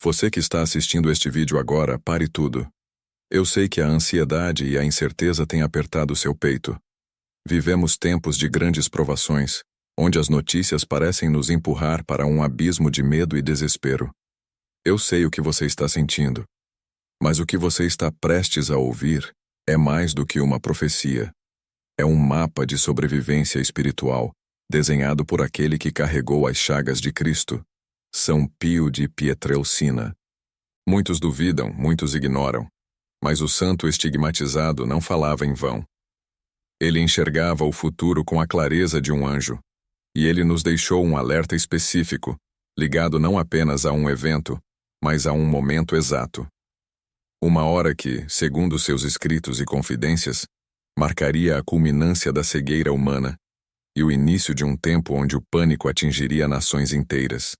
Você que está assistindo este vídeo agora, pare tudo. Eu sei que a ansiedade e a incerteza têm apertado seu peito. Vivemos tempos de grandes provações, onde as notícias parecem nos empurrar para um abismo de medo e desespero. Eu sei o que você está sentindo, mas o que você está prestes a ouvir é mais do que uma profecia. É um mapa de sobrevivência espiritual, desenhado por aquele que carregou as chagas de Cristo, São Pio de Pietrelcina. Muitos duvidam, muitos ignoram, mas o santo estigmatizado não falava em vão. Ele enxergava o futuro com a clareza de um anjo, e ele nos deixou um alerta específico, ligado não apenas a um evento, mas a um momento exato. Uma hora que, segundo seus escritos e confidências, marcaria a culminância da cegueira humana e o início de um tempo onde o pânico atingiria nações inteiras,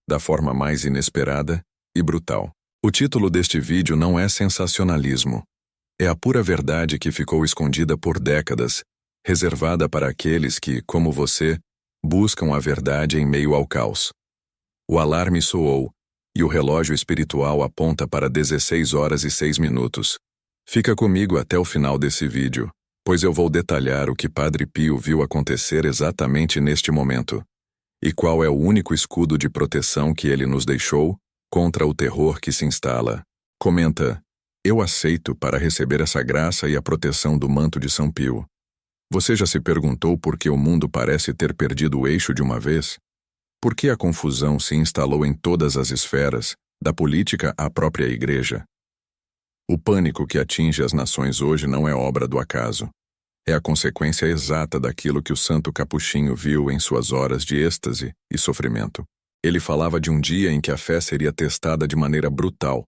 da forma mais inesperada e brutal. O título deste vídeo não é sensacionalismo. É a pura verdade que ficou escondida por décadas, reservada para aqueles que, como você, buscam a verdade em meio ao caos. O alarme soou, e o relógio espiritual aponta para 16 horas e 6 minutos. Fica comigo até o final desse vídeo, pois eu vou detalhar o que Padre Pio viu acontecer exatamente neste momento, e qual é o único escudo de proteção que ele nos deixou contra o terror que se instala. Comenta: eu aceito para receber essa graça e a proteção do manto de São Pio. Você já se perguntou por que o mundo parece ter perdido o eixo de uma vez? Por que a confusão se instalou em todas as esferas, da política à própria igreja? O pânico que atinge as nações hoje não é obra do acaso. É a consequência exata daquilo que o santo capuchinho viu em suas horas de êxtase e sofrimento. Ele falava de um dia em que a fé seria testada de maneira brutal,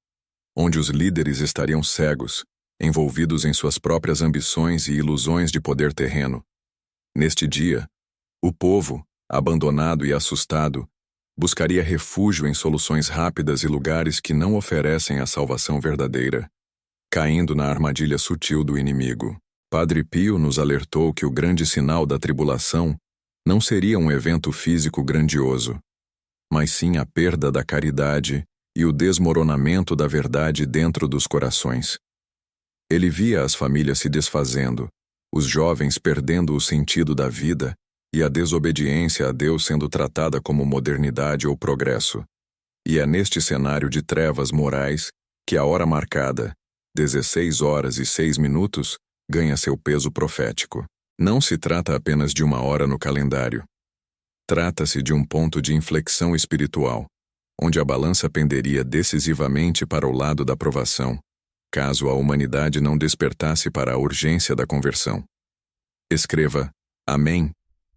onde os líderes estariam cegos, envolvidos em suas próprias ambições e ilusões de poder terreno. Neste dia, o povo, abandonado e assustado, buscaria refúgio em soluções rápidas e lugares que não oferecem a salvação verdadeira, caindo na armadilha sutil do inimigo. Padre Pio nos alertou que o grande sinal da tribulação não seria um evento físico grandioso, mas sim a perda da caridade e o desmoronamento da verdade dentro dos corações. Ele via as famílias se desfazendo, os jovens perdendo o sentido da vida e a desobediência a Deus sendo tratada como modernidade ou progresso. E é neste cenário de trevas morais que a hora marcada, 16 horas e 6 minutos, ganha seu peso profético. Não se trata apenas de uma hora no calendário. Trata-se de um ponto de inflexão espiritual, onde a balança penderia decisivamente para o lado da provação, caso a humanidade não despertasse para a urgência da conversão. Escreva Amém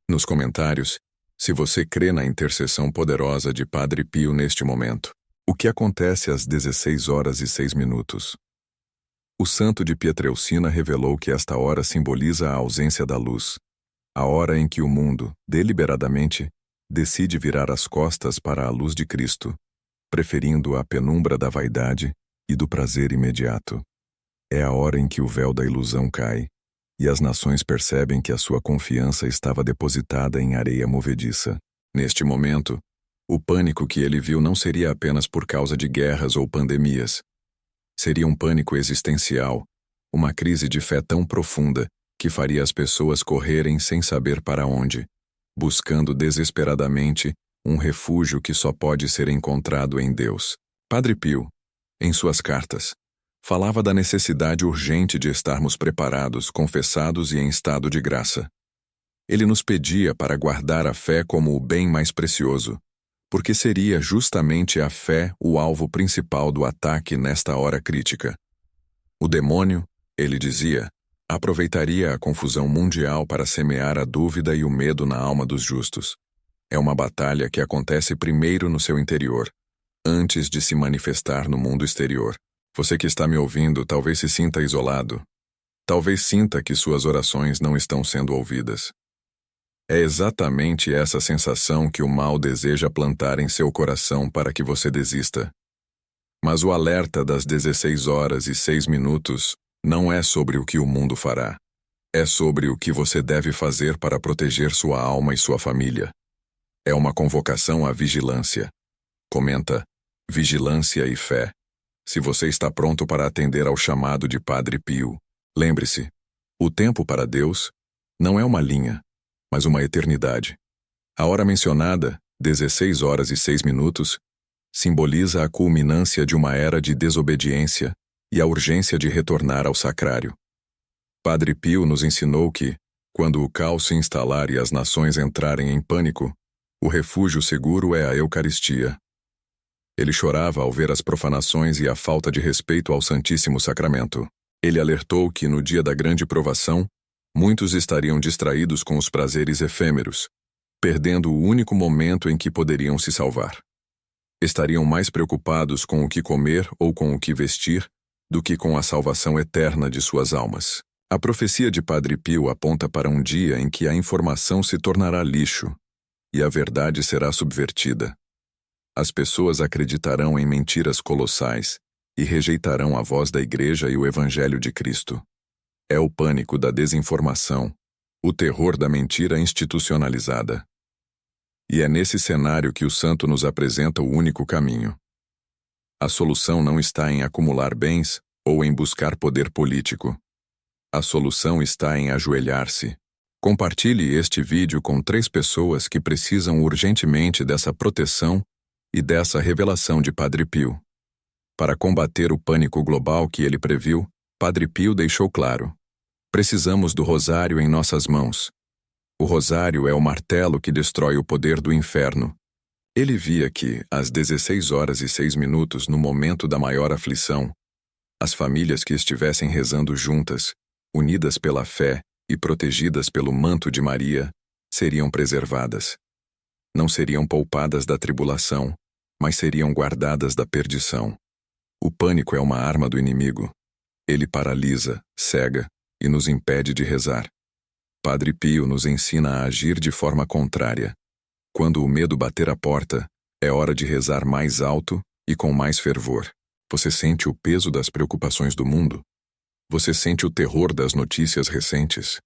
nos comentários se você crê na intercessão poderosa de Padre Pio neste momento. O que acontece às 16 horas e 6 minutos? O santo de Pietrelcina revelou que esta hora simboliza a ausência da luz, a hora em que o mundo, deliberadamente, decide virar as costas para a luz de Cristo, preferindo a penumbra da vaidade e do prazer imediato. É a hora em que o véu da ilusão cai, e as nações percebem que a sua confiança estava depositada em areia movediça. Neste momento, o pânico que ele viu não seria apenas por causa de guerras ou pandemias. Seria um pânico existencial, uma crise de fé tão profunda que faria as pessoas correrem sem saber para onde, buscando desesperadamente um refúgio que só pode ser encontrado em Deus. Padre Pio, em suas cartas, falava da necessidade urgente de estarmos preparados, confessados e em estado de graça. Ele nos pedia para guardar a fé como o bem mais precioso, porque seria justamente a fé o alvo principal do ataque nesta hora crítica. O demônio, ele dizia, aproveitaria a confusão mundial para semear a dúvida e o medo na alma dos justos. É uma batalha que acontece primeiro no seu interior, antes de se manifestar no mundo exterior. Você que está me ouvindo talvez se sinta isolado. Talvez sinta que suas orações não estão sendo ouvidas. É exatamente essa sensação que o mal deseja plantar em seu coração para que você desista. Mas o alerta das 16 horas e 6 minutos não é sobre o que o mundo fará. É sobre o que você deve fazer para proteger sua alma e sua família. É uma convocação à vigilância. Comenta: vigilância e fé. Se você está pronto para atender ao chamado de Padre Pio, lembre-se, o tempo para Deus não é uma linha, mas uma eternidade. A hora mencionada, 16 horas e 6 minutos, simboliza a culminância de uma era de desobediência e a urgência de retornar ao sacrário. Padre Pio nos ensinou que, quando o caos se instalar e as nações entrarem em pânico, o refúgio seguro é a Eucaristia. Ele chorava ao ver as profanações e a falta de respeito ao Santíssimo Sacramento. Ele alertou que, no dia da grande provação, muitos estariam distraídos com os prazeres efêmeros, perdendo o único momento em que poderiam se salvar. Estariam mais preocupados com o que comer ou com o que vestir do que com a salvação eterna de suas almas. A profecia de Padre Pio aponta para um dia em que a informação se tornará lixo e a verdade será subvertida. As pessoas acreditarão em mentiras colossais e rejeitarão a voz da Igreja e o Evangelho de Cristo. É o pânico da desinformação, o terror da mentira institucionalizada. E é nesse cenário que o santo nos apresenta o único caminho. A solução não está em acumular bens ou em buscar poder político. A solução está em ajoelhar-se. Compartilhe este vídeo com 3 pessoas que precisam urgentemente dessa proteção e dessa revelação de Padre Pio. Para combater o pânico global que ele previu, Padre Pio deixou claro: precisamos do rosário em nossas mãos. O rosário é o martelo que destrói o poder do inferno. Ele via que, às 16 horas e 6 minutos, no momento da maior aflição, as famílias que estivessem rezando juntas, unidas pela fé e protegidas pelo manto de Maria, seriam preservadas. Não seriam poupadas da tribulação, mas seriam guardadas da perdição. O pânico é uma arma do inimigo. Ele paralisa, cega e nos impede de rezar. Padre Pio nos ensina a agir de forma contrária. Quando o medo bater a porta, é hora de rezar mais alto e com mais fervor. Você sente o peso das preocupações do mundo? Você sente o terror das notícias recentes?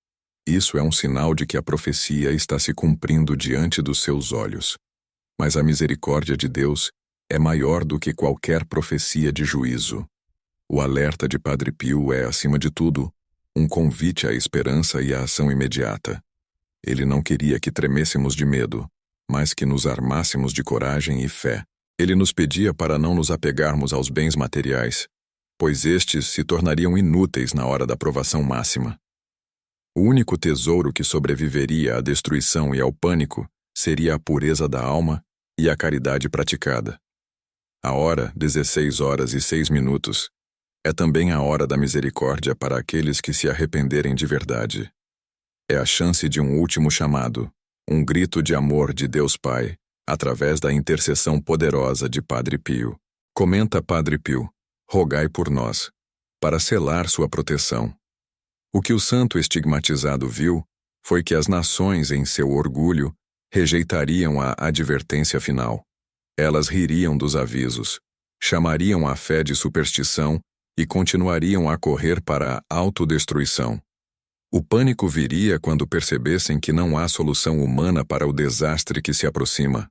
Isso é um sinal de que a profecia está se cumprindo diante dos seus olhos. Mas a misericórdia de Deus é maior do que qualquer profecia de juízo. O alerta de Padre Pio é, acima de tudo, um convite à esperança e à ação imediata. Ele não queria que tremêssemos de medo, mas que nos armássemos de coragem e fé. Ele nos pedia para não nos apegarmos aos bens materiais, pois estes se tornariam inúteis na hora da provação máxima. O único tesouro que sobreviveria à destruição e ao pânico seria a pureza da alma e a caridade praticada. A hora, 16 horas e 6 minutos, é também a hora da misericórdia para aqueles que se arrependerem de verdade. É a chance de um último chamado, um grito de amor de Deus Pai, através da intercessão poderosa de Padre Pio. Comenta Padre Pio: rogai por nós, para selar sua proteção. O que o santo estigmatizado viu foi que as nações, em seu orgulho, rejeitariam a advertência final. Elas ririam dos avisos, chamariam a fé de superstição e continuariam a correr para a autodestruição. O pânico viria quando percebessem que não há solução humana para o desastre que se aproxima.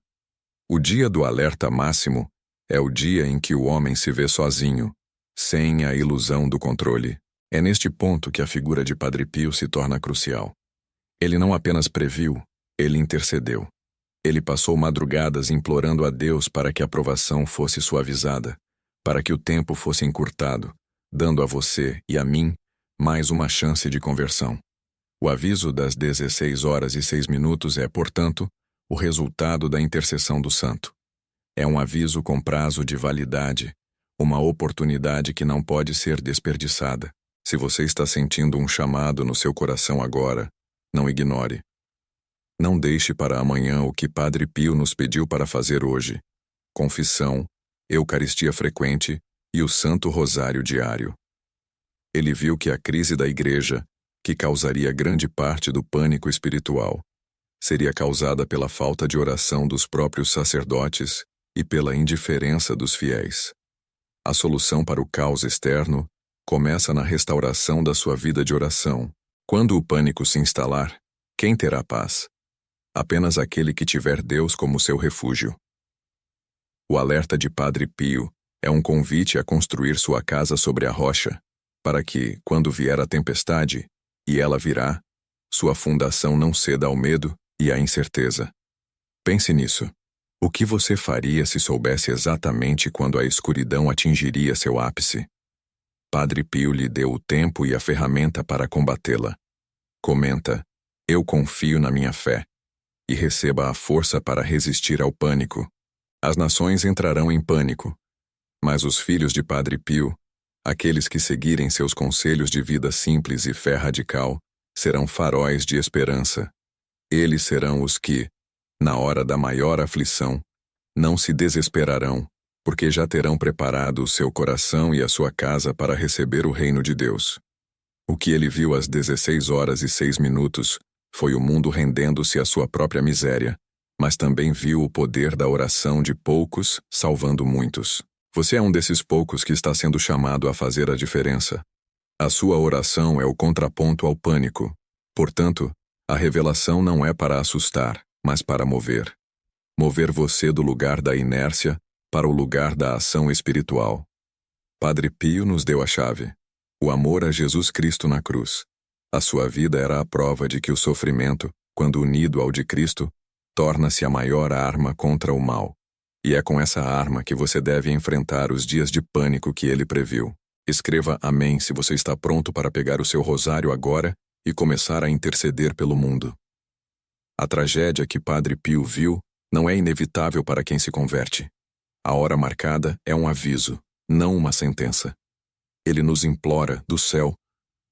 O dia do alerta máximo é o dia em que o homem se vê sozinho, sem a ilusão do controle. É neste ponto que a figura de Padre Pio se torna crucial. Ele não apenas previu, ele intercedeu. Ele passou madrugadas implorando a Deus para que a provação fosse suavizada, para que o tempo fosse encurtado, dando a você e a mim mais uma chance de conversão. O aviso das 16 horas e 6 minutos é, portanto, o resultado da intercessão do santo. É um aviso com prazo de validade, uma oportunidade que não pode ser desperdiçada. Se você está sentindo um chamado no seu coração agora, não ignore. Não deixe para amanhã o que Padre Pio nos pediu para fazer hoje: confissão, Eucaristia frequente e o Santo Rosário diário. Ele viu que a crise da Igreja, que causaria grande parte do pânico espiritual, seria causada pela falta de oração dos próprios sacerdotes e pela indiferença dos fiéis. A solução para o caos externo começa na restauração da sua vida de oração. Quando o pânico se instalar, quem terá paz? Apenas aquele que tiver Deus como seu refúgio. O alerta de Padre Pio é um convite a construir sua casa sobre a rocha, para que, quando vier a tempestade, e ela virá, sua fundação não ceda ao medo e à incerteza. Pense nisso. O que você faria se soubesse exatamente quando a escuridão atingiria seu ápice? Padre Pio lhe deu o tempo e a ferramenta para combatê-la. Comenta: eu confio na minha fé. E receba a força para resistir ao pânico. As nações entrarão em pânico, mas os filhos de Padre Pio, aqueles que seguirem seus conselhos de vida simples e fé radical, serão faróis de esperança. Eles serão os que, na hora da maior aflição, não se desesperarão, porque já terão preparado o seu coração e a sua casa para receber o reino de Deus. O que ele viu às 16h06 foi o mundo rendendo-se à sua própria miséria, mas também viu o poder da oração de poucos salvando muitos. Você é um desses poucos que está sendo chamado a fazer a diferença. A sua oração é o contraponto ao pânico. Portanto, a revelação não é para assustar, mas para mover. Mover você do lugar da inércia para o lugar da ação espiritual. Padre Pio nos deu a chave: o amor a Jesus Cristo na cruz. A sua vida era a prova de que o sofrimento, quando unido ao de Cristo, torna-se a maior arma contra o mal. E é com essa arma que você deve enfrentar os dias de pânico que ele previu. Escreva amém se você está pronto para pegar o seu rosário agora e começar a interceder pelo mundo. A tragédia que Padre Pio viu não é inevitável para quem se converte. A hora marcada é um aviso, não uma sentença. Ele nos implora, do céu,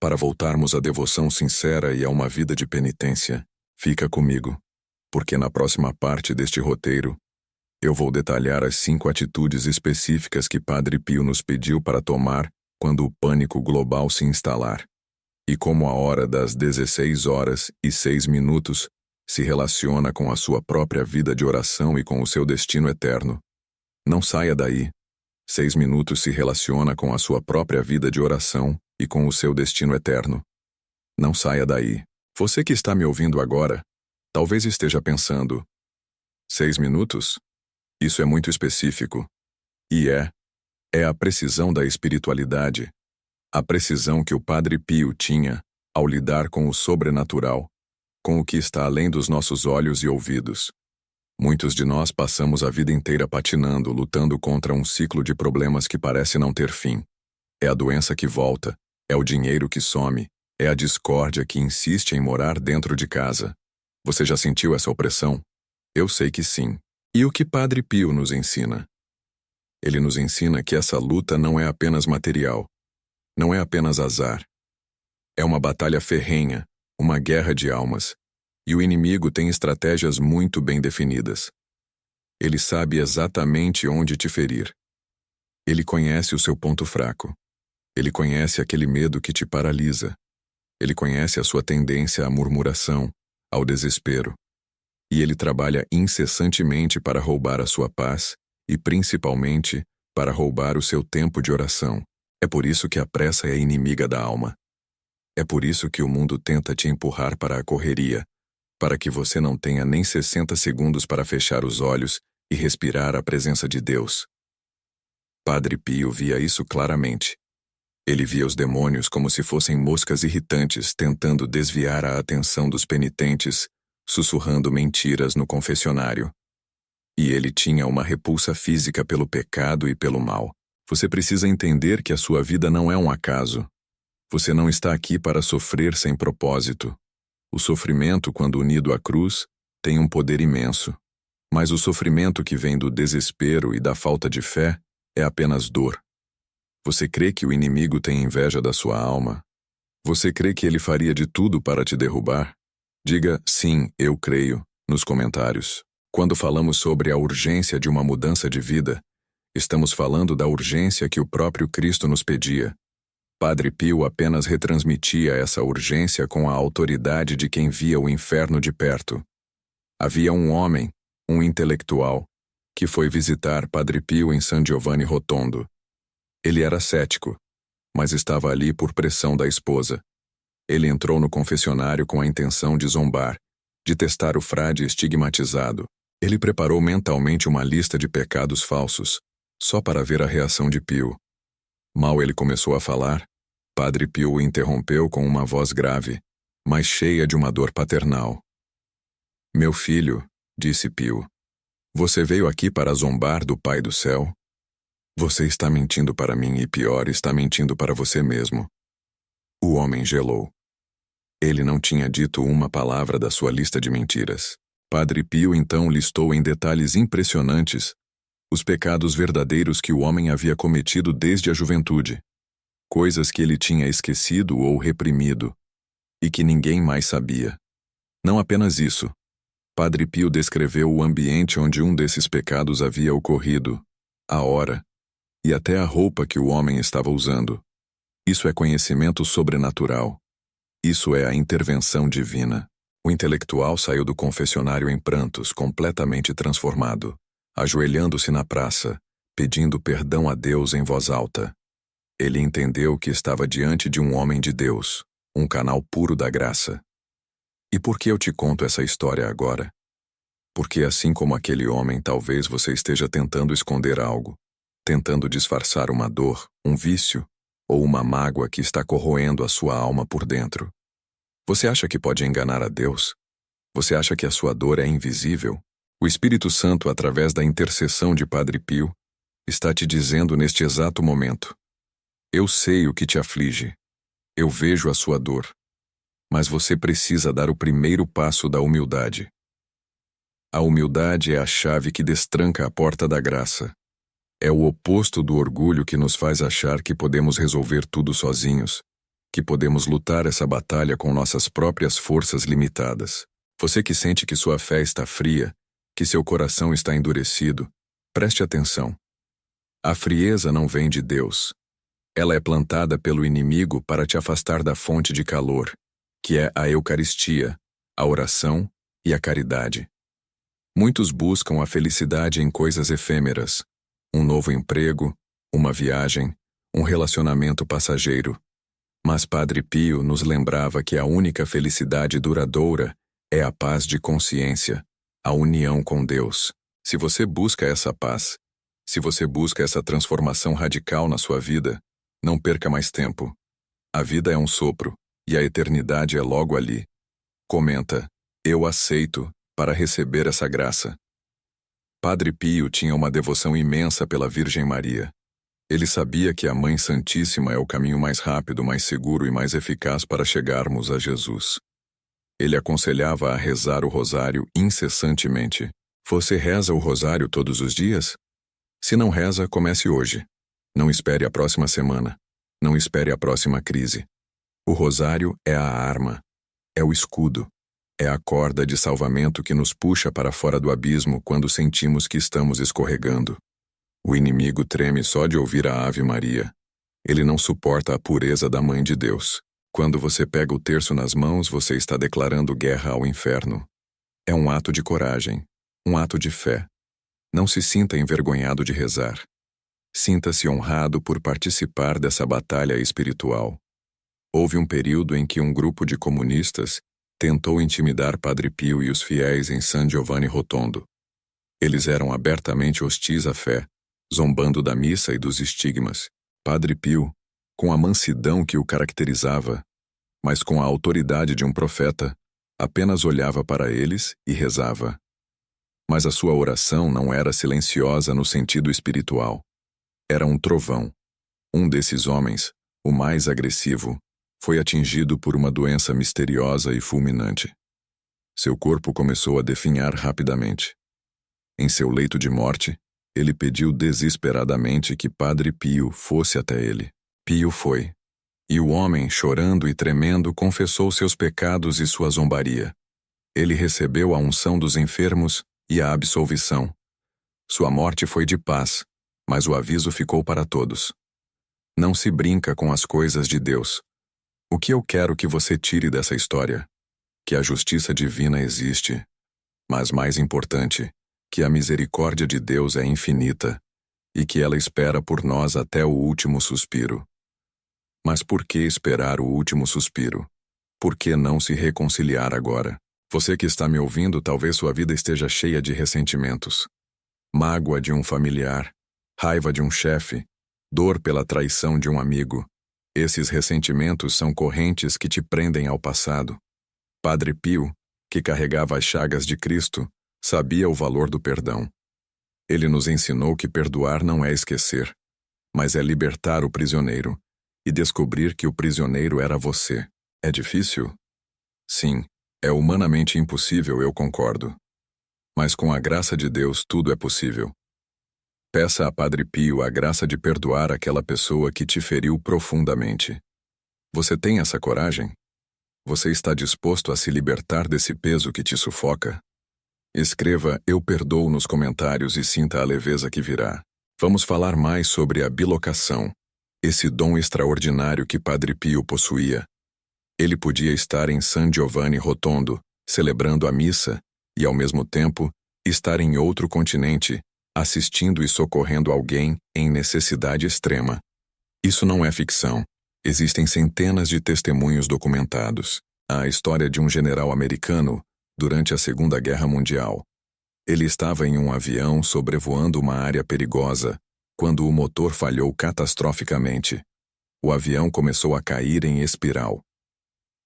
para voltarmos à devoção sincera e a uma vida de penitência. Fica comigo, porque na próxima parte deste roteiro, eu vou detalhar as 5 atitudes específicas que Padre Pio nos pediu para tomar quando o pânico global se instalar, e como a hora das 16h06 se relaciona com a sua própria vida de oração e com o seu destino eterno. Não saia daí. 6 minutos se relaciona com a sua própria vida de oração e com o seu destino eterno. Não saia daí. Você que está me ouvindo agora, talvez esteja pensando: 6 minutos? Isso é muito específico. E é a precisão da espiritualidade, a precisão que o Padre Pio tinha ao lidar com o sobrenatural, com o que está além dos nossos olhos e ouvidos. Muitos de nós passamos a vida inteira patinando, lutando contra um ciclo de problemas que parece não ter fim. É a doença que volta, é o dinheiro que some, é a discórdia que insiste em morar dentro de casa. Você já sentiu essa opressão? Eu sei que sim. E o que Padre Pio nos ensina? Ele nos ensina que essa luta não é apenas material, não é apenas azar. É uma batalha ferrenha, uma guerra de almas, e o inimigo tem estratégias muito bem definidas. Ele sabe exatamente onde te ferir. Ele conhece o seu ponto fraco. Ele conhece aquele medo que te paralisa. Ele conhece a sua tendência à murmuração, ao desespero. E ele trabalha incessantemente para roubar a sua paz e, principalmente, para roubar o seu tempo de oração. É por isso que a pressa é inimiga da alma. É por isso que o mundo tenta te empurrar para a correria, para que você não tenha nem 60 segundos para fechar os olhos e respirar a presença de Deus. Padre Pio via isso claramente. Ele via os demônios como se fossem moscas irritantes tentando desviar a atenção dos penitentes, sussurrando mentiras no confessionário. E ele tinha uma repulsa física pelo pecado e pelo mal. Você precisa entender que a sua vida não é um acaso. Você não está aqui para sofrer sem propósito. O sofrimento, quando unido à cruz, tem um poder imenso. Mas o sofrimento que vem do desespero e da falta de fé é apenas dor. Você crê que o inimigo tem inveja da sua alma? Você crê que ele faria de tudo para te derrubar? Diga sim, eu creio, nos comentários. Quando falamos sobre a urgência de uma mudança de vida, estamos falando da urgência que o próprio Cristo nos pedia. Padre Pio apenas retransmitia essa urgência com a autoridade de quem via o inferno de perto. Havia um homem, um intelectual, que foi visitar Padre Pio em San Giovanni Rotondo. Ele era cético, mas estava ali por pressão da esposa. Ele entrou no confessionário com a intenção de zombar, de testar o frade estigmatizado. Ele preparou mentalmente uma lista de pecados falsos, só para ver a reação de Pio. Mal ele começou a falar, Padre Pio o interrompeu com uma voz grave, mas cheia de uma dor paternal. Meu filho, disse Pio, você veio aqui para zombar do Pai do céu? Você está mentindo para mim e, pior, está mentindo para você mesmo. O homem gelou. Ele não tinha dito uma palavra da sua lista de mentiras. Padre Pio então listou em detalhes impressionantes os pecados verdadeiros que o homem havia cometido desde a juventude, coisas que ele tinha esquecido ou reprimido, e que ninguém mais sabia. Não apenas isso. Padre Pio descreveu o ambiente onde um desses pecados havia ocorrido, a hora, e até a roupa que o homem estava usando. Isso é conhecimento sobrenatural. Isso é a intervenção divina. O intelectual saiu do confessionário em prantos, completamente transformado, ajoelhando-se na praça, pedindo perdão a Deus em voz alta. Ele entendeu que estava diante de um homem de Deus, um canal puro da graça. E por que eu te conto essa história agora? Porque assim como aquele homem, talvez você esteja tentando esconder algo, tentando disfarçar uma dor, um vício, ou uma mágoa que está corroendo a sua alma por dentro. Você acha que pode enganar a Deus? Você acha que a sua dor é invisível? O Espírito Santo, através da intercessão de Padre Pio, está te dizendo neste exato momento: eu sei o que te aflige. Eu vejo a sua dor. Mas você precisa dar o primeiro passo da humildade. A humildade é a chave que destranca a porta da graça. É o oposto do orgulho que nos faz achar que podemos resolver tudo sozinhos, que podemos lutar essa batalha com nossas próprias forças limitadas. Você que sente que sua fé está fria, que seu coração está endurecido, preste atenção. A frieza não vem de Deus. Ela é plantada pelo inimigo para te afastar da fonte de calor, que é a Eucaristia, a oração e a caridade. Muitos buscam a felicidade em coisas efêmeras, um novo emprego, uma viagem, um relacionamento passageiro. Mas Padre Pio nos lembrava que a única felicidade duradoura é a paz de consciência, a união com Deus. Se você busca essa paz, se você busca essa transformação radical na sua vida, não perca mais tempo. A vida é um sopro, e a eternidade é logo ali. Comenta: eu aceito, para receber essa graça. Padre Pio tinha uma devoção imensa pela Virgem Maria. Ele sabia que a Mãe Santíssima é o caminho mais rápido, mais seguro e mais eficaz para chegarmos a Jesus. Ele aconselhava a rezar o rosário incessantemente. Você reza o rosário todos os dias? Se não reza, comece hoje. Não espere a próxima semana. Não espere a próxima crise. O rosário é a arma, é o escudo, é a corda de salvamento que nos puxa para fora do abismo quando sentimos que estamos escorregando. O inimigo treme só de ouvir a Ave Maria. Ele não suporta a pureza da Mãe de Deus. Quando você pega o terço nas mãos, você está declarando guerra ao inferno. É um ato de coragem, um ato de fé. Não se sinta envergonhado de rezar. Sinta-se honrado por participar dessa batalha espiritual. Houve um período em que um grupo de comunistas tentou intimidar Padre Pio e os fiéis em San Giovanni Rotondo. Eles eram abertamente hostis à fé, zombando da missa e dos estigmas. Padre Pio, com a mansidão que o caracterizava, mas com a autoridade de um profeta, apenas olhava para eles e rezava. Mas a sua oração não era silenciosa no sentido espiritual. Era um trovão. Um desses homens, o mais agressivo, foi atingido por uma doença misteriosa e fulminante. Seu corpo começou a definhar rapidamente. Em seu leito de morte, ele pediu desesperadamente que Padre Pio fosse até ele. Pio foi. E o homem, chorando e tremendo, confessou seus pecados e sua zombaria. Ele recebeu a unção dos enfermos e a absolvição. Sua morte foi de paz, mas o aviso ficou para todos. Não se brinca com as coisas de Deus. O que eu quero que você tire dessa história? Que a justiça divina existe, mas mais importante, que a misericórdia de Deus é infinita e que ela espera por nós até o último suspiro. Mas por que esperar o último suspiro? Por que não se reconciliar agora? Você que está me ouvindo, talvez sua vida esteja cheia de ressentimentos. Mágoa de um familiar, raiva de um chefe, dor pela traição de um amigo. Esses ressentimentos são correntes que te prendem ao passado. Padre Pio, que carregava as chagas de Cristo, sabia o valor do perdão. Ele nos ensinou que perdoar não é esquecer, mas é libertar o prisioneiro e descobrir que o prisioneiro era você. É difícil? Sim, é humanamente impossível, eu concordo. Mas com a graça de Deus tudo é possível. Peça a Padre Pio a graça de perdoar aquela pessoa que te feriu profundamente. Você tem essa coragem? Você está disposto a se libertar desse peso que te sufoca? Escreva "Eu perdoo" nos comentários e sinta a leveza que virá. Vamos falar mais sobre a bilocação, esse dom extraordinário que Padre Pio possuía. Ele podia estar em San Giovanni Rotondo, celebrando a missa, e ao mesmo tempo, estar em outro continente, assistindo e socorrendo alguém em necessidade extrema. Isso não é ficção. Existem centenas de testemunhos documentados. Há a história de um general americano durante a Segunda Guerra Mundial. Ele estava em um avião sobrevoando uma área perigosa, quando o motor falhou catastroficamente. O avião começou a cair em espiral.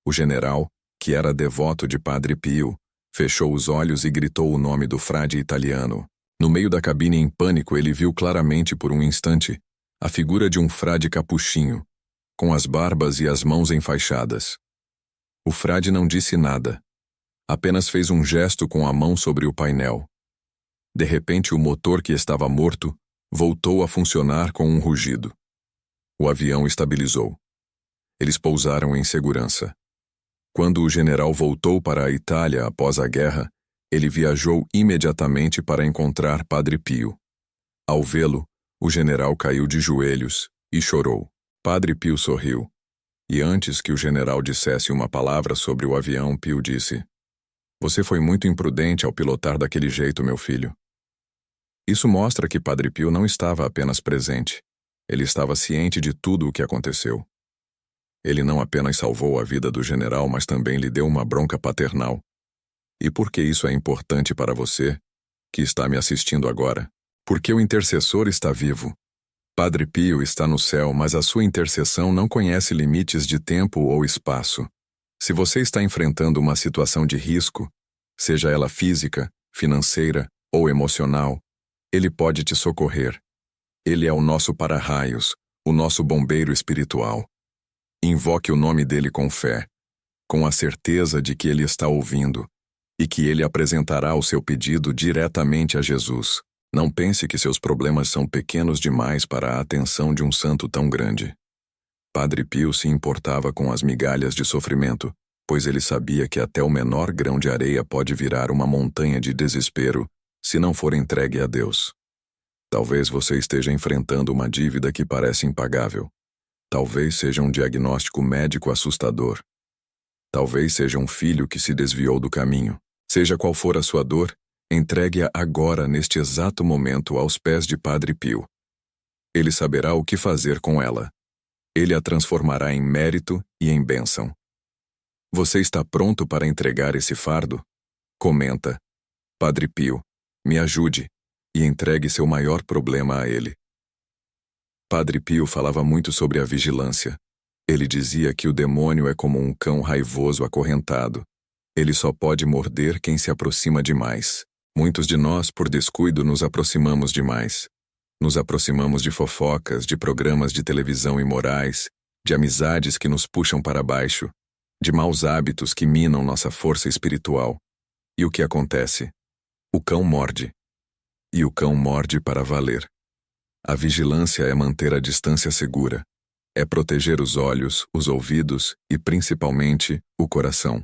O general, que era devoto de Padre Pio, fechou os olhos e gritou o nome do frade italiano. No meio da cabine, em pânico, ele viu claramente por um instante a figura de um frade capuchinho, com as barbas e as mãos enfaixadas. O frade não disse nada. Apenas fez um gesto com a mão sobre o painel. De repente, o motor, que estava morto, voltou a funcionar com um rugido. O avião estabilizou. Eles pousaram em segurança. Quando o general voltou para a Itália após a guerra, ele viajou imediatamente para encontrar Padre Pio. Ao vê-lo, o general caiu de joelhos e chorou. Padre Pio sorriu. E antes que o general dissesse uma palavra sobre o avião, Pio disse: "Você foi muito imprudente ao pilotar daquele jeito, meu filho." Isso mostra que Padre Pio não estava apenas presente. Ele estava ciente de tudo o que aconteceu. Ele não apenas salvou a vida do general, mas também lhe deu uma bronca paternal. E por que isso é importante para você, que está me assistindo agora? Porque o intercessor está vivo. Padre Pio está no céu, mas a sua intercessão não conhece limites de tempo ou espaço. Se você está enfrentando uma situação de risco, seja ela física, financeira ou emocional, ele pode te socorrer. Ele é o nosso para-raios, o nosso bombeiro espiritual. Invoque o nome dele com fé, com a certeza de que ele está ouvindo e que ele apresentará o seu pedido diretamente a Jesus. Não pense que seus problemas são pequenos demais para a atenção de um santo tão grande. Padre Pio se importava com as migalhas de sofrimento, pois ele sabia que até o menor grão de areia pode virar uma montanha de desespero se não for entregue a Deus. Talvez você esteja enfrentando uma dívida que parece impagável. Talvez seja um diagnóstico médico assustador. Talvez seja um filho que se desviou do caminho. Seja qual for a sua dor, entregue-a agora, neste exato momento, aos pés de Padre Pio. Ele saberá o que fazer com ela. Ele a transformará em mérito e em bênção. Você está pronto para entregar esse fardo? Comenta: "Padre Pio, me ajude", e entregue seu maior problema a ele. Padre Pio falava muito sobre a vigilância. Ele dizia que o demônio é como um cão raivoso acorrentado. Ele só pode morder quem se aproxima demais. Muitos de nós, por descuido, nos aproximamos demais. Nos aproximamos de fofocas, de programas de televisão imorais, de amizades que nos puxam para baixo, de maus hábitos que minam nossa força espiritual. E o que acontece? O cão morde. E o cão morde para valer. A vigilância é manter a distância segura. É proteger os olhos, os ouvidos e, principalmente, o coração.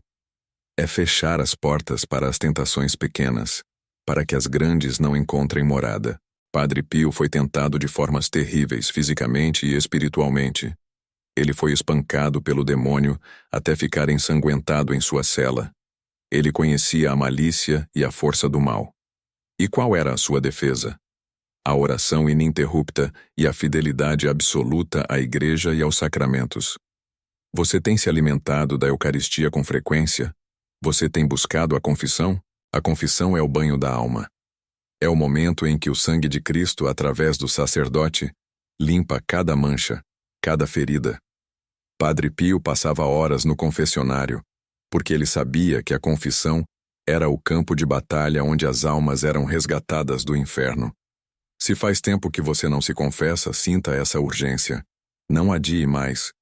É fechar as portas para as tentações pequenas, para que as grandes não encontrem morada. Padre Pio foi tentado de formas terríveis, fisicamente e espiritualmente. Ele foi espancado pelo demônio até ficar ensanguentado em sua cela. Ele conhecia a malícia e a força do mal. E qual era a sua defesa? A oração ininterrupta e a fidelidade absoluta à Igreja e aos sacramentos. Você tem se alimentado da Eucaristia com frequência? Você tem buscado a confissão? A confissão é o banho da alma. É o momento em que o sangue de Cristo, através do sacerdote, limpa cada mancha, cada ferida. Padre Pio passava horas no confessionário, porque ele sabia que a confissão era o campo de batalha onde as almas eram resgatadas do inferno. Se faz tempo que você não se confessa, sinta essa urgência. Não adie mais.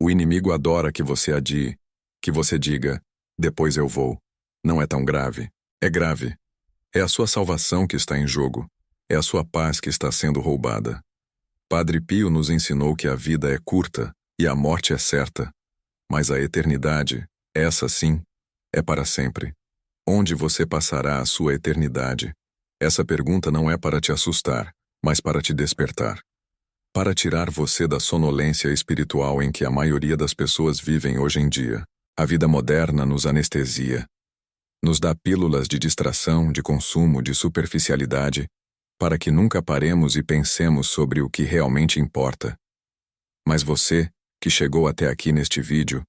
O inimigo adora que você adie, que você diga, depois eu vou. Não é tão grave. É grave. É a sua salvação que está em jogo. É a sua paz que está sendo roubada. Padre Pio nos ensinou que a vida é curta e a morte é certa. Mas a eternidade, essa sim, é para sempre. Onde você passará a sua eternidade? Essa pergunta não é para te assustar, mas para te despertar. Para tirar você da sonolência espiritual em que a maioria das pessoas vivem hoje em dia. A vida moderna nos anestesia. Nos dá pílulas de distração, de consumo, de superficialidade, para que nunca paremos e pensemos sobre o que realmente importa. Mas você, que chegou até aqui neste vídeo,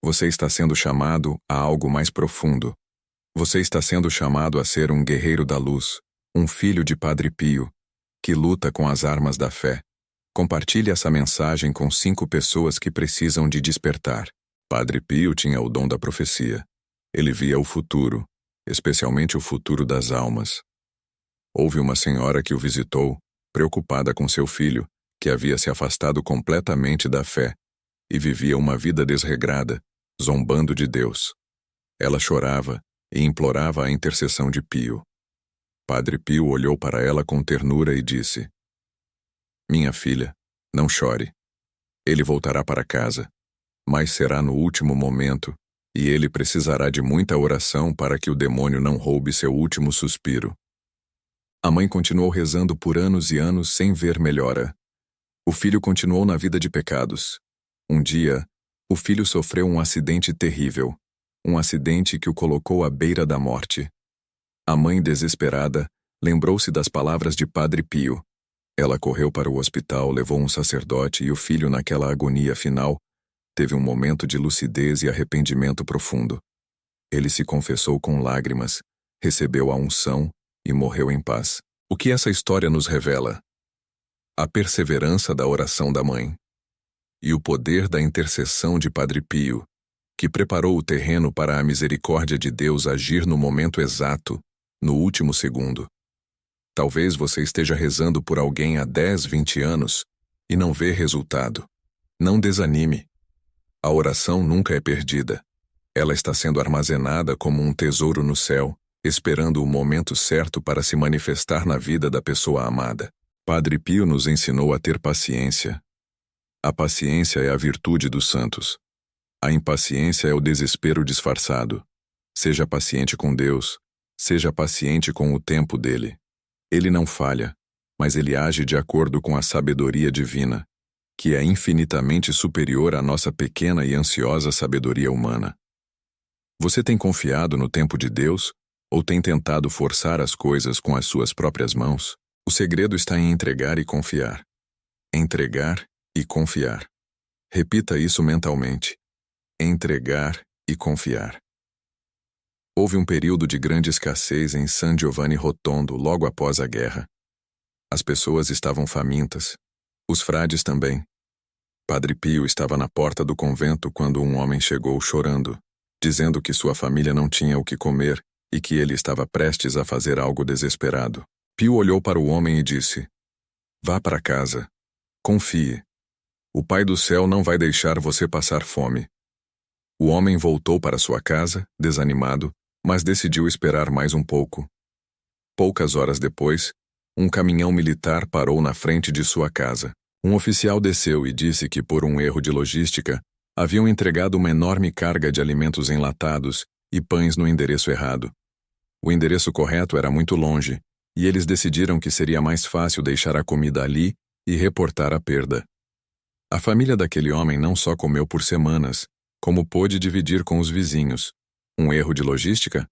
você está sendo chamado a algo mais profundo. Você está sendo chamado a ser um guerreiro da luz, um filho de Padre Pio, que luta com as armas da fé. Compartilhe essa mensagem com 5 pessoas que precisam de despertar. Padre Pio tinha o dom da profecia. Ele via o futuro, especialmente o futuro das almas. Houve uma senhora que o visitou, preocupada com seu filho, que havia se afastado completamente da fé e vivia uma vida desregrada, zombando de Deus. Ela chorava e implorava a intercessão de Pio. Padre Pio olhou para ela com ternura e disse: "Minha filha, não chore. Ele voltará para casa, mas será no último momento, e ele precisará de muita oração para que o demônio não roube seu último suspiro." A mãe continuou rezando por anos e anos sem ver melhora. O filho continuou na vida de pecados. Um dia, o filho sofreu um acidente terrível, um acidente que o colocou à beira da morte. A mãe, desesperada, lembrou-se das palavras de Padre Pio. Ela correu para o hospital, levou um sacerdote e o filho, naquela agonia final, teve um momento de lucidez e arrependimento profundo. Ele se confessou com lágrimas, recebeu a unção e morreu em paz. O que essa história nos revela? A perseverança da oração da mãe e o poder da intercessão de Padre Pio, que preparou o terreno para a misericórdia de Deus agir no momento exato, no último segundo. Talvez você esteja rezando por alguém há 10, 20 anos e não vê resultado. Não desanime. A oração nunca é perdida. Ela está sendo armazenada como um tesouro no céu, esperando o momento certo para se manifestar na vida da pessoa amada. Padre Pio nos ensinou a ter paciência. A paciência é a virtude dos santos. A impaciência é o desespero disfarçado. Seja paciente com Deus, seja paciente com o tempo dele. Ele não falha, mas ele age de acordo com a sabedoria divina, que é infinitamente superior à nossa pequena e ansiosa sabedoria humana. Você tem confiado no tempo de Deus ou tem tentado forçar as coisas com as suas próprias mãos? O segredo está em entregar e confiar. Entregar e confiar. Repita isso mentalmente. Entregar e confiar. Houve um período de grande escassez em San Giovanni Rotondo logo após a guerra. As pessoas estavam famintas. Os frades também. Padre Pio estava na porta do convento quando um homem chegou chorando, dizendo que sua família não tinha o que comer e que ele estava prestes a fazer algo desesperado. Pio olhou para o homem e disse: "Vá para casa. Confie. O Pai do céu não vai deixar você passar fome." O homem voltou para sua casa, desanimado, mas decidiu esperar mais um pouco. Poucas horas depois, um caminhão militar parou na frente de sua casa. Um oficial desceu e disse que, por um erro de logística, haviam entregado uma enorme carga de alimentos enlatados e pães no endereço errado. O endereço correto era muito longe, e eles decidiram que seria mais fácil deixar a comida ali e reportar a perda. A família daquele homem não só comeu por semanas, como pôde dividir com os vizinhos. Um erro de logística?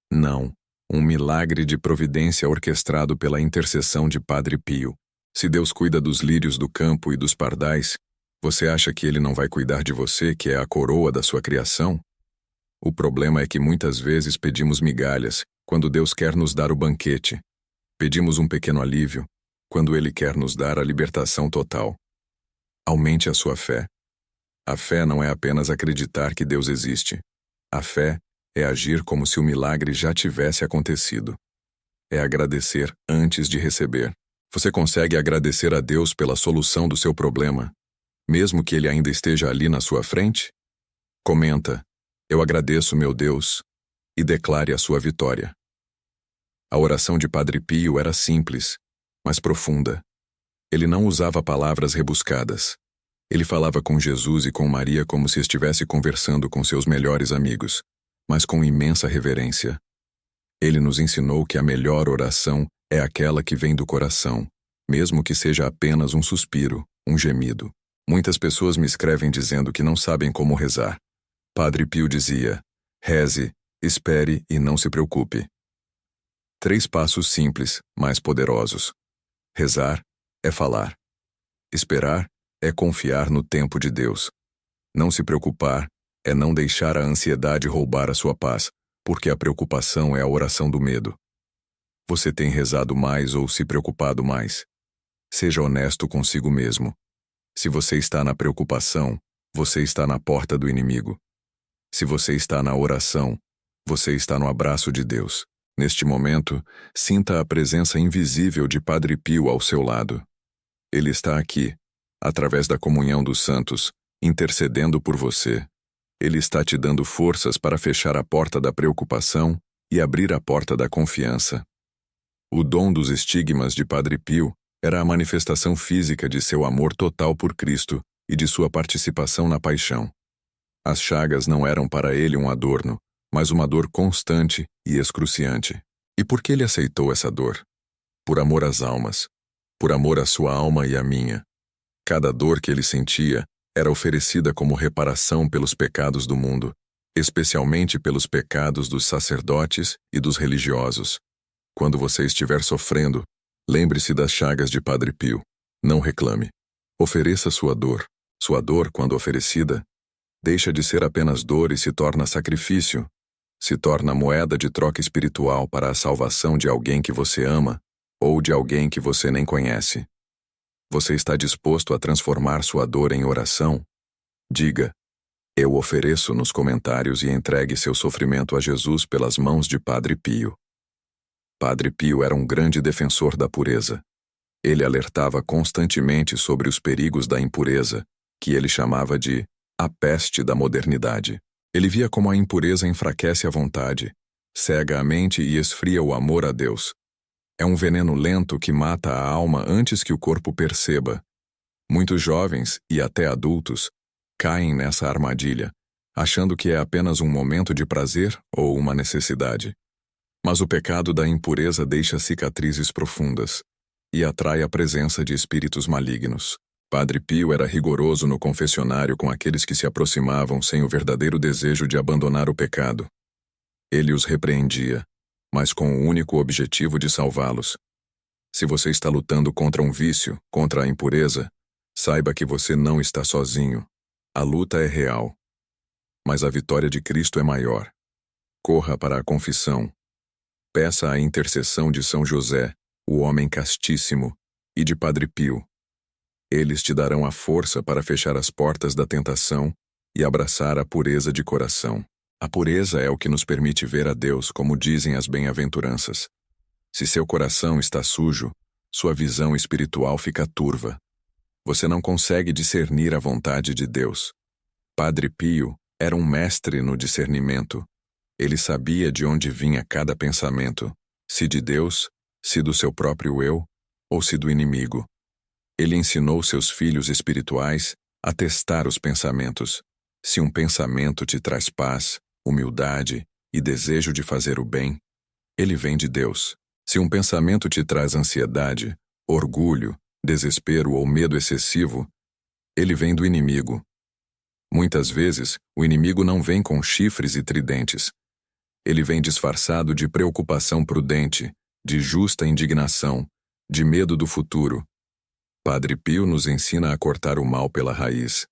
Não. Um milagre de providência orquestrado pela intercessão de Padre Pio. Se Deus cuida dos lírios do campo e dos pardais, você acha que ele não vai cuidar de você, que é a coroa da sua criação? O problema é que muitas vezes pedimos migalhas, quando Deus quer nos dar o banquete. Pedimos um pequeno alívio, quando Ele quer nos dar a libertação total. Aumente a sua fé. A fé não é apenas acreditar que Deus existe. A fé é agir como se o milagre já tivesse acontecido. É agradecer antes de receber. Você consegue agradecer a Deus pela solução do seu problema, mesmo que ele ainda esteja ali na sua frente? Comenta: "Eu agradeço, meu Deus", e declare a sua vitória. A oração de Padre Pio era simples, mas profunda. Ele não usava palavras rebuscadas. Ele falava com Jesus e com Maria como se estivesse conversando com seus melhores amigos, mas com imensa reverência. Ele nos ensinou que a melhor oração é aquela que vem do coração, mesmo que seja apenas um suspiro, um gemido. Muitas pessoas me escrevem dizendo que não sabem como rezar. Padre Pio dizia: reze, espere e não se preocupe. 3 passos simples, mas poderosos. Rezar é falar. Esperar é confiar no tempo de Deus. Não se preocupar é não deixar a ansiedade roubar a sua paz, porque a preocupação é a oração do medo. Você tem rezado mais ou se preocupado mais? Seja honesto consigo mesmo. Se você está na preocupação, você está na porta do inimigo. Se você está na oração, você está no abraço de Deus. Neste momento, sinta a presença invisível de Padre Pio ao seu lado. Ele está aqui, através da comunhão dos santos, intercedendo por você. Ele está te dando forças para fechar a porta da preocupação e abrir a porta da confiança. O dom dos estigmas de Padre Pio era a manifestação física de seu amor total por Cristo e de sua participação na paixão. As chagas não eram para ele um adorno, mas uma dor constante e excruciante. E por que ele aceitou essa dor? Por amor às almas. Por amor à sua alma e à minha. Cada dor que ele sentia era oferecida como reparação pelos pecados do mundo, especialmente pelos pecados dos sacerdotes e dos religiosos. Quando você estiver sofrendo, lembre-se das chagas de Padre Pio. Não reclame. Ofereça sua dor. Sua dor, quando oferecida, deixa de ser apenas dor e se torna sacrifício. Se torna moeda de troca espiritual para a salvação de alguém que você ama ou de alguém que você nem conhece. Você está disposto a transformar sua dor em oração? Diga: "Eu ofereço" nos comentários e entregue seu sofrimento a Jesus pelas mãos de Padre Pio. Padre Pio era um grande defensor da pureza. Ele alertava constantemente sobre os perigos da impureza, que ele chamava de a peste da modernidade. Ele via como a impureza enfraquece a vontade, cega a mente e esfria o amor a Deus. É um veneno lento que mata a alma antes que o corpo perceba. Muitos jovens, e até adultos, caem nessa armadilha, achando que é apenas um momento de prazer ou uma necessidade. Mas o pecado da impureza deixa cicatrizes profundas e atrai a presença de espíritos malignos. Padre Pio era rigoroso no confessionário com aqueles que se aproximavam sem o verdadeiro desejo de abandonar o pecado. Ele os repreendia, mas com o único objetivo de salvá-los. Se você está lutando contra um vício, contra a impureza, saiba que você não está sozinho. A luta é real. Mas a vitória de Cristo é maior. Corra para a confissão. Peça a intercessão de São José, o homem castíssimo, e de Padre Pio. Eles te darão a força para fechar as portas da tentação e abraçar a pureza de coração. A pureza é o que nos permite ver a Deus, como dizem as bem-aventuranças. Se seu coração está sujo, sua visão espiritual fica turva. Você não consegue discernir a vontade de Deus. Padre Pio era um mestre no discernimento. Ele sabia de onde vinha cada pensamento, se de Deus, se do seu próprio eu, ou se do inimigo. Ele ensinou seus filhos espirituais a testar os pensamentos. Se um pensamento te traz paz, humildade e desejo de fazer o bem, ele vem de Deus. Se um pensamento te traz ansiedade, orgulho, desespero ou medo excessivo, ele vem do inimigo. Muitas vezes, o inimigo não vem com chifres e tridentes. Ele vem disfarçado de preocupação prudente, de justa indignação, de medo do futuro. Padre Pio nos ensina a cortar o mal pela raiz.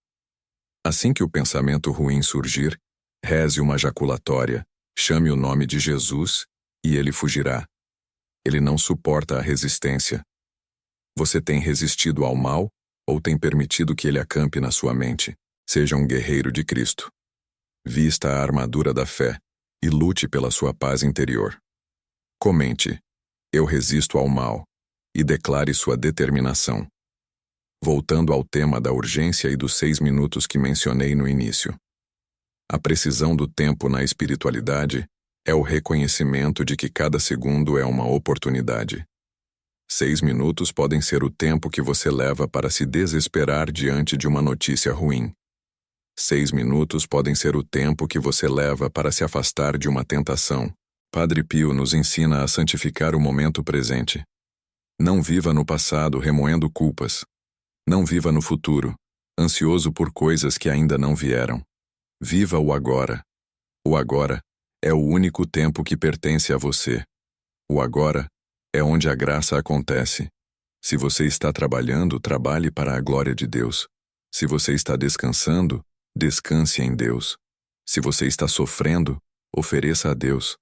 Assim que o pensamento ruim surgir, Reze uma jaculatória, chame o nome de Jesus, e ele fugirá. Ele não suporta a resistência. Você tem resistido ao mal, ou tem permitido que ele acampe na sua mente? Seja um guerreiro de Cristo. Vista a armadura da fé e lute pela sua paz interior. Comente: eu resisto ao mal, e declare sua determinação. Voltando ao tema da urgência e dos 6 minutos que mencionei no início. A precisão do tempo na espiritualidade é o reconhecimento de que cada segundo é uma oportunidade. 6 minutos podem ser o tempo que você leva para se desesperar diante de uma notícia ruim. 6 minutos podem ser o tempo que você leva para se afastar de uma tentação. Padre Pio nos ensina a santificar o momento presente. Não viva no passado remoendo culpas. Não viva no futuro, ansioso por coisas que ainda não vieram. Viva o agora. O agora é o único tempo que pertence a você. O agora é onde a graça acontece. Se você está trabalhando, trabalhe para a glória de Deus. Se você está descansando, descanse em Deus. Se você está sofrendo, ofereça a Deus.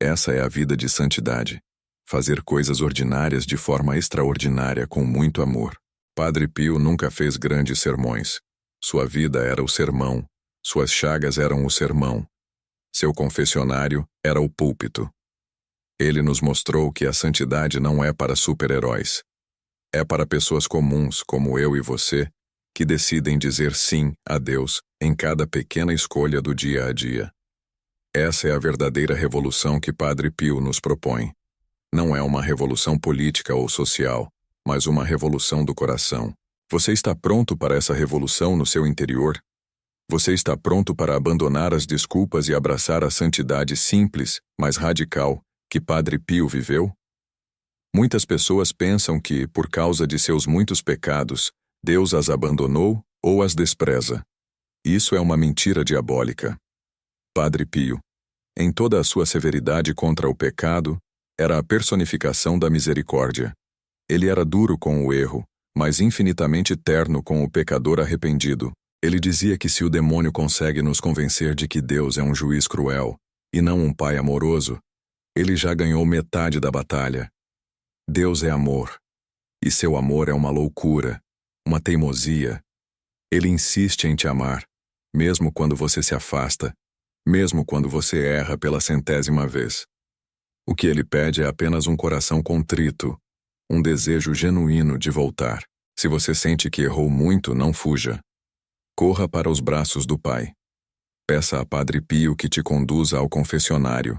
Essa é a vida de santidade. Fazer coisas ordinárias de forma extraordinária com muito amor. Padre Pio nunca fez grandes sermões. Sua vida era o sermão. Suas chagas eram o sermão. Seu confessionário era o púlpito. Ele nos mostrou que a santidade não é para super-heróis. É para pessoas comuns, como eu e você, que decidem dizer sim a Deus em cada pequena escolha do dia a dia. Essa é a verdadeira revolução que Padre Pio nos propõe. Não é uma revolução política ou social, mas uma revolução do coração. Você está pronto para essa revolução no seu interior? Você está pronto para abandonar as desculpas e abraçar a santidade simples, mas radical, que Padre Pio viveu? Muitas pessoas pensam que, por causa de seus muitos pecados, Deus as abandonou ou as despreza. Isso é uma mentira diabólica. Padre Pio, em toda a sua severidade contra o pecado, era a personificação da misericórdia. Ele era duro com o erro, mas infinitamente terno com o pecador arrependido. Ele dizia que se o demônio consegue nos convencer de que Deus é um juiz cruel, e não um pai amoroso, ele já ganhou metade da batalha. Deus é amor, e seu amor é uma loucura, uma teimosia. Ele insiste em te amar, mesmo quando você se afasta, mesmo quando você erra pela 100ª vez. O que ele pede é apenas um coração contrito, um desejo genuíno de voltar. Se você sente que errou muito, não fuja. Corra para os braços do Pai. Peça a Padre Pio que te conduza ao confessionário,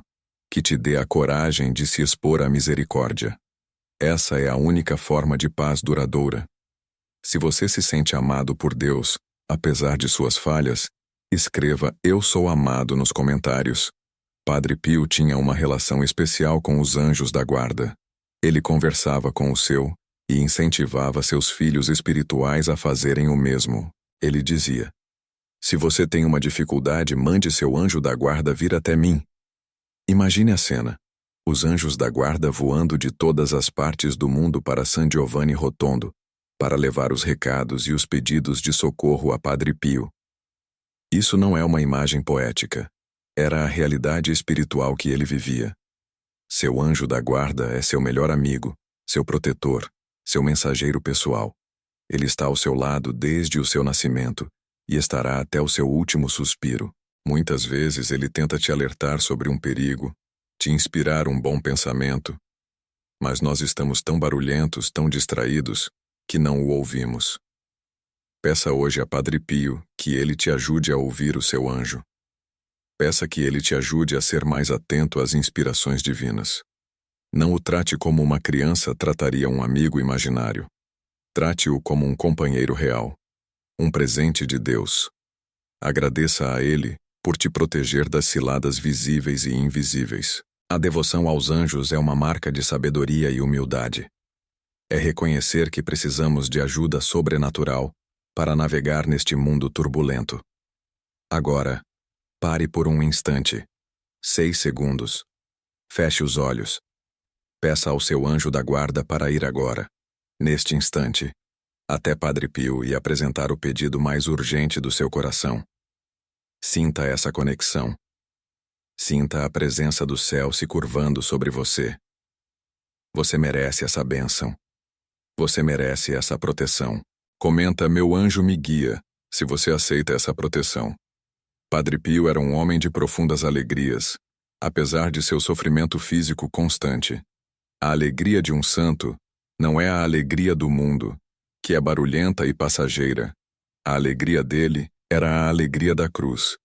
que te dê a coragem de se expor à misericórdia. Essa é a única forma de paz duradoura. Se você se sente amado por Deus, apesar de suas falhas, escreva "Eu sou amado" nos comentários. Padre Pio tinha uma relação especial com os anjos da guarda. Ele conversava com o seu e incentivava seus filhos espirituais a fazerem o mesmo. Ele dizia: se você tem uma dificuldade, mande seu anjo da guarda vir até mim. Imagine a cena. Os anjos da guarda voando de todas as partes do mundo para San Giovanni Rotondo, para levar os recados e os pedidos de socorro a Padre Pio. Isso não é uma imagem poética. Era a realidade espiritual que ele vivia. Seu anjo da guarda é seu melhor amigo, seu protetor, seu mensageiro pessoal. Ele está ao seu lado desde o seu nascimento e estará até o seu último suspiro. Muitas vezes ele tenta te alertar sobre um perigo, te inspirar um bom pensamento, mas nós estamos tão barulhentos, tão distraídos, que não o ouvimos. Peça hoje a Padre Pio que ele te ajude a ouvir o seu anjo. Peça que ele te ajude a ser mais atento às inspirações divinas. Não o trate como uma criança trataria um amigo imaginário. Trate-o como um companheiro real, um presente de Deus. Agradeça a ele por te proteger das ciladas visíveis e invisíveis. A devoção aos anjos é uma marca de sabedoria e humildade. É reconhecer que precisamos de ajuda sobrenatural para navegar neste mundo turbulento. Agora, pare por um instante. 6 segundos. Feche os olhos. Peça ao seu anjo da guarda para ir agora, neste instante, até Padre Pio e apresentar o pedido mais urgente do seu coração. Sinta essa conexão. Sinta a presença do céu se curvando sobre você. Você merece essa bênção. Você merece essa proteção. Comenta: meu anjo me guia, se você aceita essa proteção. Padre Pio era um homem de profundas alegrias, apesar de seu sofrimento físico constante. A alegria de um santo não é a alegria do mundo, que é barulhenta e passageira. A alegria dele era a alegria da cruz.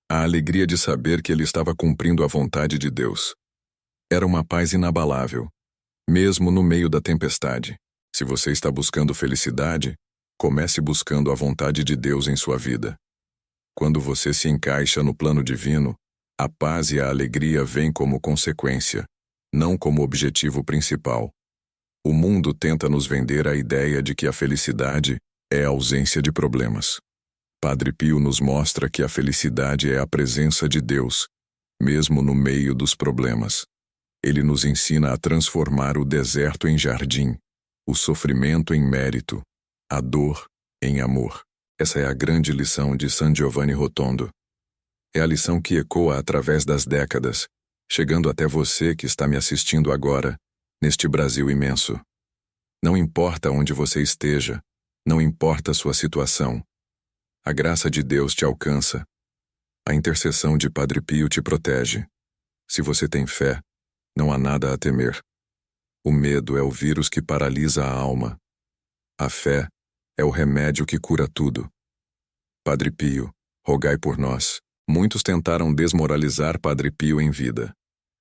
A alegria de saber que ele estava cumprindo a vontade de Deus. Era uma paz inabalável, mesmo no meio da tempestade. Se você está buscando felicidade, comece buscando a vontade de Deus em sua vida. Quando você se encaixa no plano divino, a paz e a alegria vêm como consequência, não como objetivo principal. O mundo tenta nos vender a ideia de que a felicidade é a ausência de problemas. Padre Pio nos mostra que a felicidade é a presença de Deus, mesmo no meio dos problemas. Ele nos ensina a transformar o deserto em jardim, o sofrimento em mérito, a dor em amor. Essa é a grande lição de San Giovanni Rotondo. É a lição que ecoa através das décadas, chegando até você que está me assistindo agora, neste Brasil imenso. Não importa onde você esteja, não importa sua situação, a graça de Deus te alcança. A intercessão de Padre Pio te protege. Se você tem fé, não há nada a temer. O medo é o vírus que paralisa a alma. A fé é o remédio que cura tudo. Padre Pio, rogai por nós. Muitos tentaram desmoralizar Padre Pio em vida.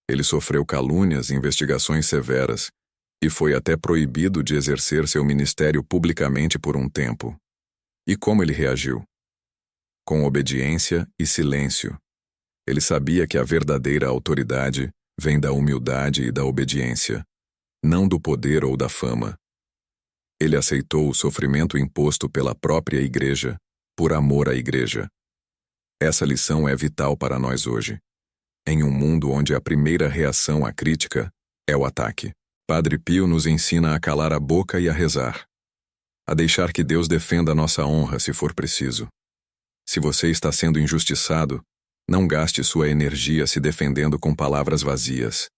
Ele sofreu calúnias e investigações severas, e foi até proibido de exercer seu ministério publicamente por um tempo. E como ele reagiu? Com obediência e silêncio. Ele sabia que a verdadeira autoridade vem da humildade e da obediência, não do poder ou da fama. Ele aceitou o sofrimento imposto pela própria Igreja, por amor à Igreja. Essa lição é vital para nós hoje, em um mundo onde a primeira reação à crítica é o ataque. Padre Pio nos ensina a calar a boca e a rezar, a deixar que Deus defenda nossa honra se for preciso. Se você está sendo injustiçado, não gaste sua energia se defendendo com palavras vazias.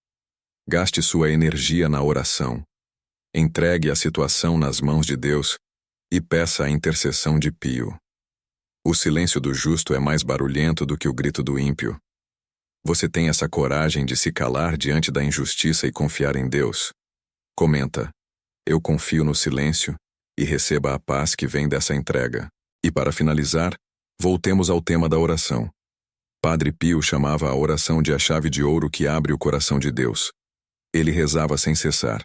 Gaste sua energia na oração. Entregue a situação nas mãos de Deus e peça a intercessão de Pio. O silêncio do justo é mais barulhento do que o grito do ímpio. Você tem essa coragem de se calar diante da injustiça e confiar em Deus? Comenta: eu confio no silêncio e receba a paz que vem dessa entrega. E para finalizar, voltemos ao tema da oração. Padre Pio chamava a oração de a chave de ouro que abre o coração de Deus. Ele rezava sem cessar.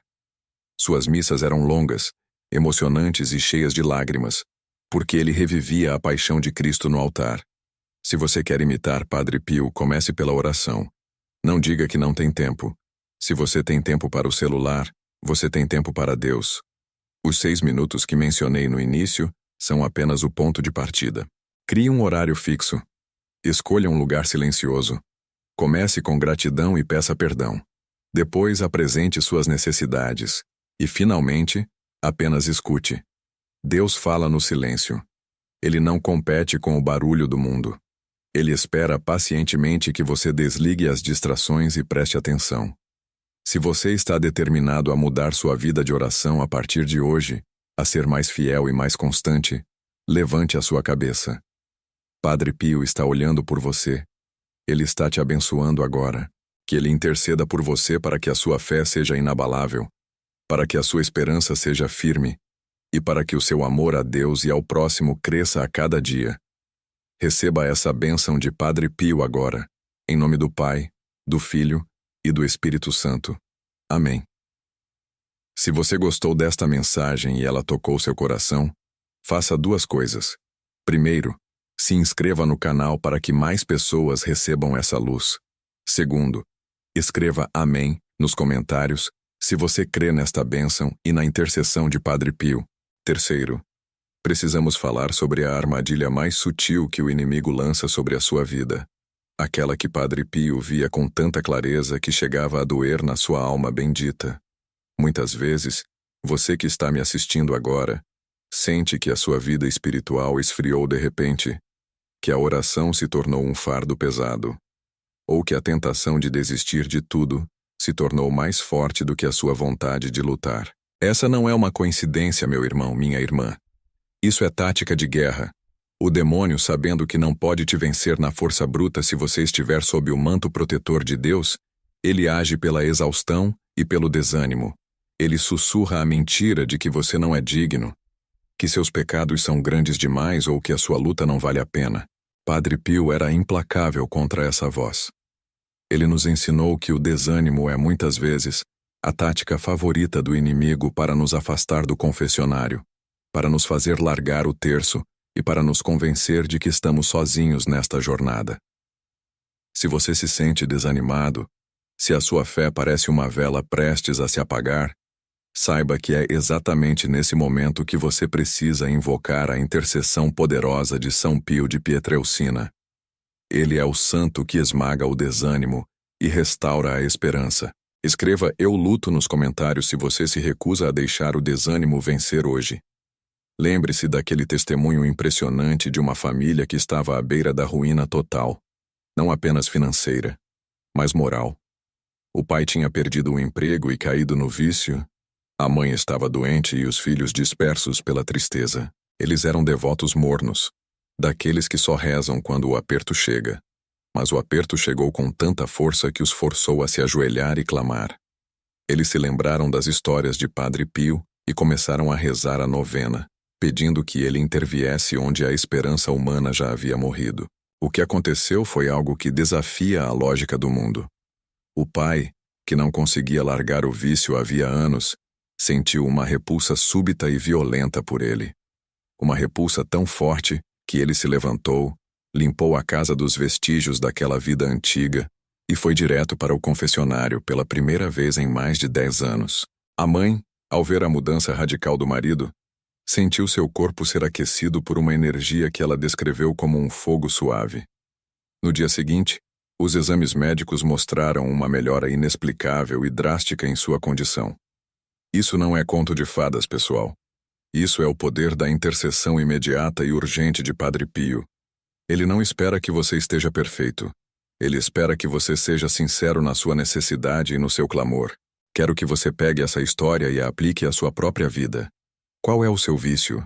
Suas missas eram longas, emocionantes e cheias de lágrimas, porque ele revivia a paixão de Cristo no altar. Se você quer imitar Padre Pio, comece pela oração. Não diga que não tem tempo. Se você tem tempo para o celular, você tem tempo para Deus. Os 6 minutos que mencionei no início são apenas o ponto de partida. Crie um horário fixo. Escolha um lugar silencioso. Comece com gratidão e peça perdão. Depois apresente suas necessidades. E, finalmente, apenas escute. Deus fala no silêncio. Ele não compete com o barulho do mundo. Ele espera pacientemente que você desligue as distrações e preste atenção. Se você está determinado a mudar sua vida de oração a partir de hoje, a ser mais fiel e mais constante, levante a sua cabeça. Padre Pio está olhando por você. Ele está te abençoando agora. Que ele interceda por você para que a sua fé seja inabalável, para que a sua esperança seja firme e para que o seu amor a Deus e ao próximo cresça a cada dia. Receba essa bênção de Padre Pio agora, em nome do Pai, do Filho e do Espírito Santo. Amém. Se você gostou desta mensagem e ela tocou seu coração, faça 2 coisas. Primeiro, se inscreva no canal para que mais pessoas recebam essa luz. Segundo, escreva Amém nos comentários se você crê nesta bênção e na intercessão de Padre Pio. Terceiro, precisamos falar sobre a armadilha mais sutil que o inimigo lança sobre a sua vida. Aquela que Padre Pio via com tanta clareza que chegava a doer na sua alma bendita. Muitas vezes, você que está me assistindo agora, sente que a sua vida espiritual esfriou de repente. que a oração se tornou um fardo pesado, ou que a tentação de desistir de tudo se tornou mais forte do que a sua vontade de lutar. Essa não é uma coincidência, meu irmão, minha irmã. Isso é tática de guerra. O demônio, sabendo que não pode te vencer na força bruta se você estiver sob o manto protetor de Deus, ele age pela exaustão e pelo desânimo. Ele sussurra a mentira de que você não é digno, que seus pecados são grandes demais ou que a sua luta não vale a pena. Padre Pio era implacável contra essa voz. Ele nos ensinou que o desânimo é muitas vezes a tática favorita do inimigo para nos afastar do confessionário, para nos fazer largar o terço e para nos convencer de que estamos sozinhos nesta jornada. Se você se sente desanimado, se a sua fé parece uma vela prestes a se apagar, saiba que é exatamente nesse momento que você precisa invocar a intercessão poderosa de São Pio de Pietrelcina. Ele é o santo que esmaga o desânimo e restaura a esperança. Escreva "Eu luto" nos comentários se você se recusa a deixar o desânimo vencer hoje. Lembre-se daquele testemunho impressionante de uma família que estava à beira da ruína total, não apenas financeira, mas moral. O pai tinha perdido o emprego e caído no vício, a mãe estava doente e os filhos dispersos pela tristeza. Eles eram devotos mornos, daqueles que só rezam quando o aperto chega. Mas o aperto chegou com tanta força que os forçou a se ajoelhar e clamar. Eles se lembraram das histórias de Padre Pio e começaram a rezar a novena, pedindo que ele interviesse onde a esperança humana já havia morrido. O que aconteceu foi algo que desafia a lógica do mundo. O pai, que não conseguia largar o vício havia anos, sentiu uma repulsa súbita e violenta por ele. Uma repulsa tão forte que ele se levantou, limpou a casa dos vestígios daquela vida antiga e foi direto para o confessionário pela primeira vez em mais de 10 anos. A mãe, ao ver a mudança radical do marido, sentiu seu corpo ser aquecido por uma energia que ela descreveu como um fogo suave. No dia seguinte, os exames médicos mostraram uma melhora inexplicável e drástica em sua condição. Isso não é conto de fadas, pessoal. Isso é o poder da intercessão imediata e urgente de Padre Pio. Ele não espera que você esteja perfeito. Ele espera que você seja sincero na sua necessidade e no seu clamor. Quero que você pegue essa história e a aplique à sua própria vida. Qual é o seu vício?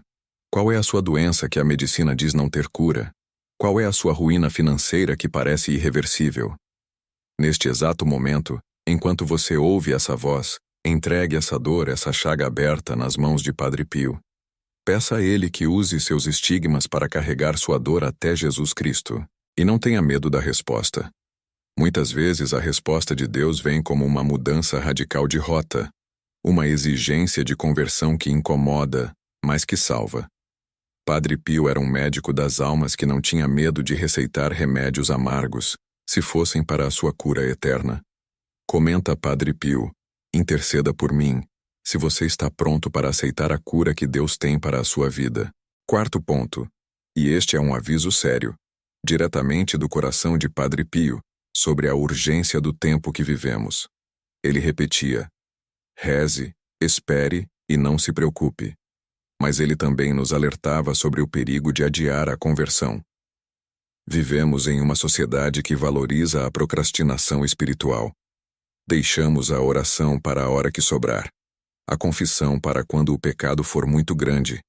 Qual é a sua doença que a medicina diz não ter cura? Qual é a sua ruína financeira que parece irreversível? Neste exato momento, enquanto você ouve essa voz, entregue essa dor, essa chaga aberta nas mãos de Padre Pio. Peça a ele que use seus estigmas para carregar sua dor até Jesus Cristo. E não tenha medo da resposta. Muitas vezes a resposta de Deus vem como uma mudança radical de rota, uma exigência de conversão que incomoda, mas que salva. Padre Pio era um médico das almas que não tinha medo de receitar remédios amargos, se fossem para a sua cura eterna. Comenta Padre Pio: interceda por mim, se você está pronto para aceitar a cura que Deus tem para a sua vida. Quarto ponto, e este é um aviso sério, diretamente do coração de Padre Pio, sobre a urgência do tempo que vivemos. Ele repetia: reze, espere e não se preocupe. Mas ele também nos alertava sobre o perigo de adiar a conversão. Vivemos em uma sociedade que valoriza a procrastinação espiritual. Deixamos a oração para a hora que sobrar, a confissão para quando o pecado for muito grande,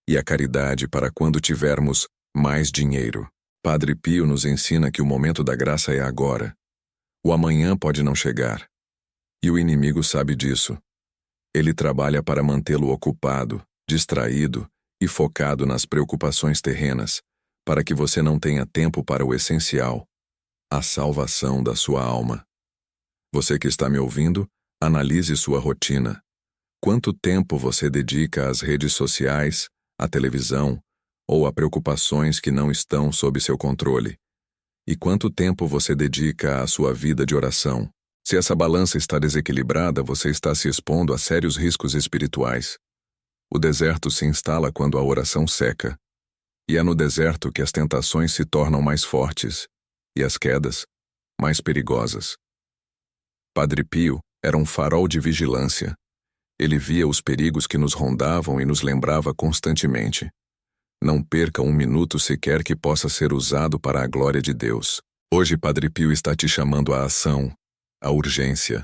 e a caridade para quando tivermos mais dinheiro. Padre Pio nos ensina que o momento da graça é agora. O amanhã pode não chegar. E o inimigo sabe disso. Ele trabalha para mantê-lo ocupado, distraído e focado nas preocupações terrenas, para que você não tenha tempo para o essencial, a salvação da sua alma. Você que está me ouvindo, analise sua rotina. Quanto tempo você dedica às redes sociais, à televisão, ou a preocupações que não estão sob seu controle? E quanto tempo você dedica à sua vida de oração? Se essa balança está desequilibrada, você está se expondo a sérios riscos espirituais. O deserto se instala quando a oração seca. E é no deserto que as tentações se tornam mais fortes, e as quedas, mais perigosas. Padre Pio era um farol de vigilância. Ele via os perigos que nos rondavam e nos lembrava constantemente: Não perca um minuto sequer que possa ser usado para a glória de Deus. Hoje Padre Pio está te chamando à ação, à urgência.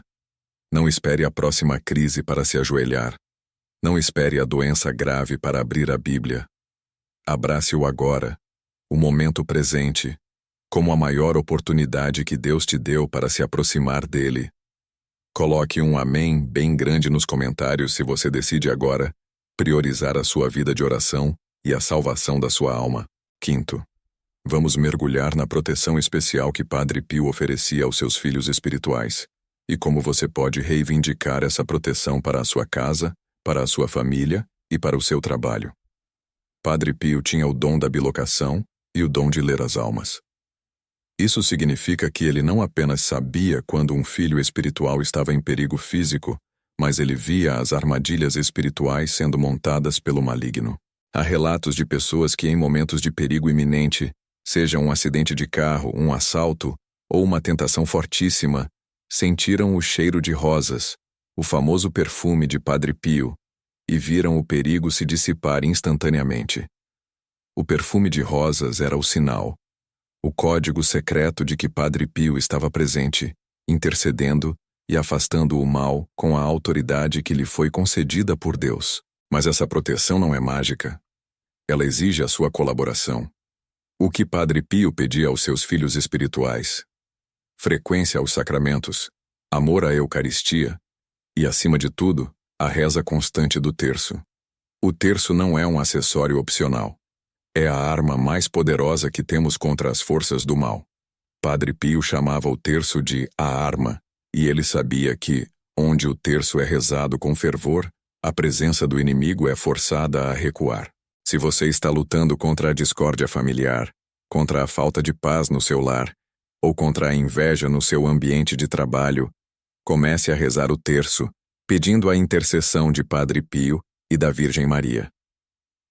Não espere a próxima crise para se ajoelhar. Não espere a doença grave para abrir a Bíblia. Abrace-o agora, o momento presente, como a maior oportunidade que Deus te deu para se aproximar dele. Coloque um amém bem grande nos comentários se você decide agora priorizar a sua vida de oração e a salvação da sua alma. Quinto, vamos mergulhar na proteção especial que Padre Pio oferecia aos seus filhos espirituais e como você pode reivindicar essa proteção para a sua casa, para a sua família e para o seu trabalho. Padre Pio tinha o dom da bilocação e o dom de ler as almas. Isso significa que ele não apenas sabia quando um filho espiritual estava em perigo físico, mas ele via as armadilhas espirituais sendo montadas pelo maligno. Há relatos de pessoas que em momentos de perigo iminente, seja um acidente de carro, um assalto ou uma tentação fortíssima, sentiram o cheiro de rosas, o famoso perfume de Padre Pio, e viram o perigo se dissipar instantaneamente. O perfume de rosas era o sinal, o código secreto de que Padre Pio estava presente, intercedendo e afastando o mal com a autoridade que lhe foi concedida por Deus. Mas essa proteção não é mágica. Ela exige a sua colaboração. O que Padre Pio pedia aos seus filhos espirituais? Frequência aos sacramentos, amor à Eucaristia e, acima de tudo, a reza constante do terço. O terço não é um acessório opcional. É a arma mais poderosa que temos contra as forças do mal. Padre Pio chamava o terço de a arma, e ele sabia que, onde o terço é rezado com fervor, a presença do inimigo é forçada a recuar. Se você está lutando contra a discórdia familiar, contra a falta de paz no seu lar, ou contra a inveja no seu ambiente de trabalho, comece a rezar o terço, pedindo a intercessão de Padre Pio e da Virgem Maria.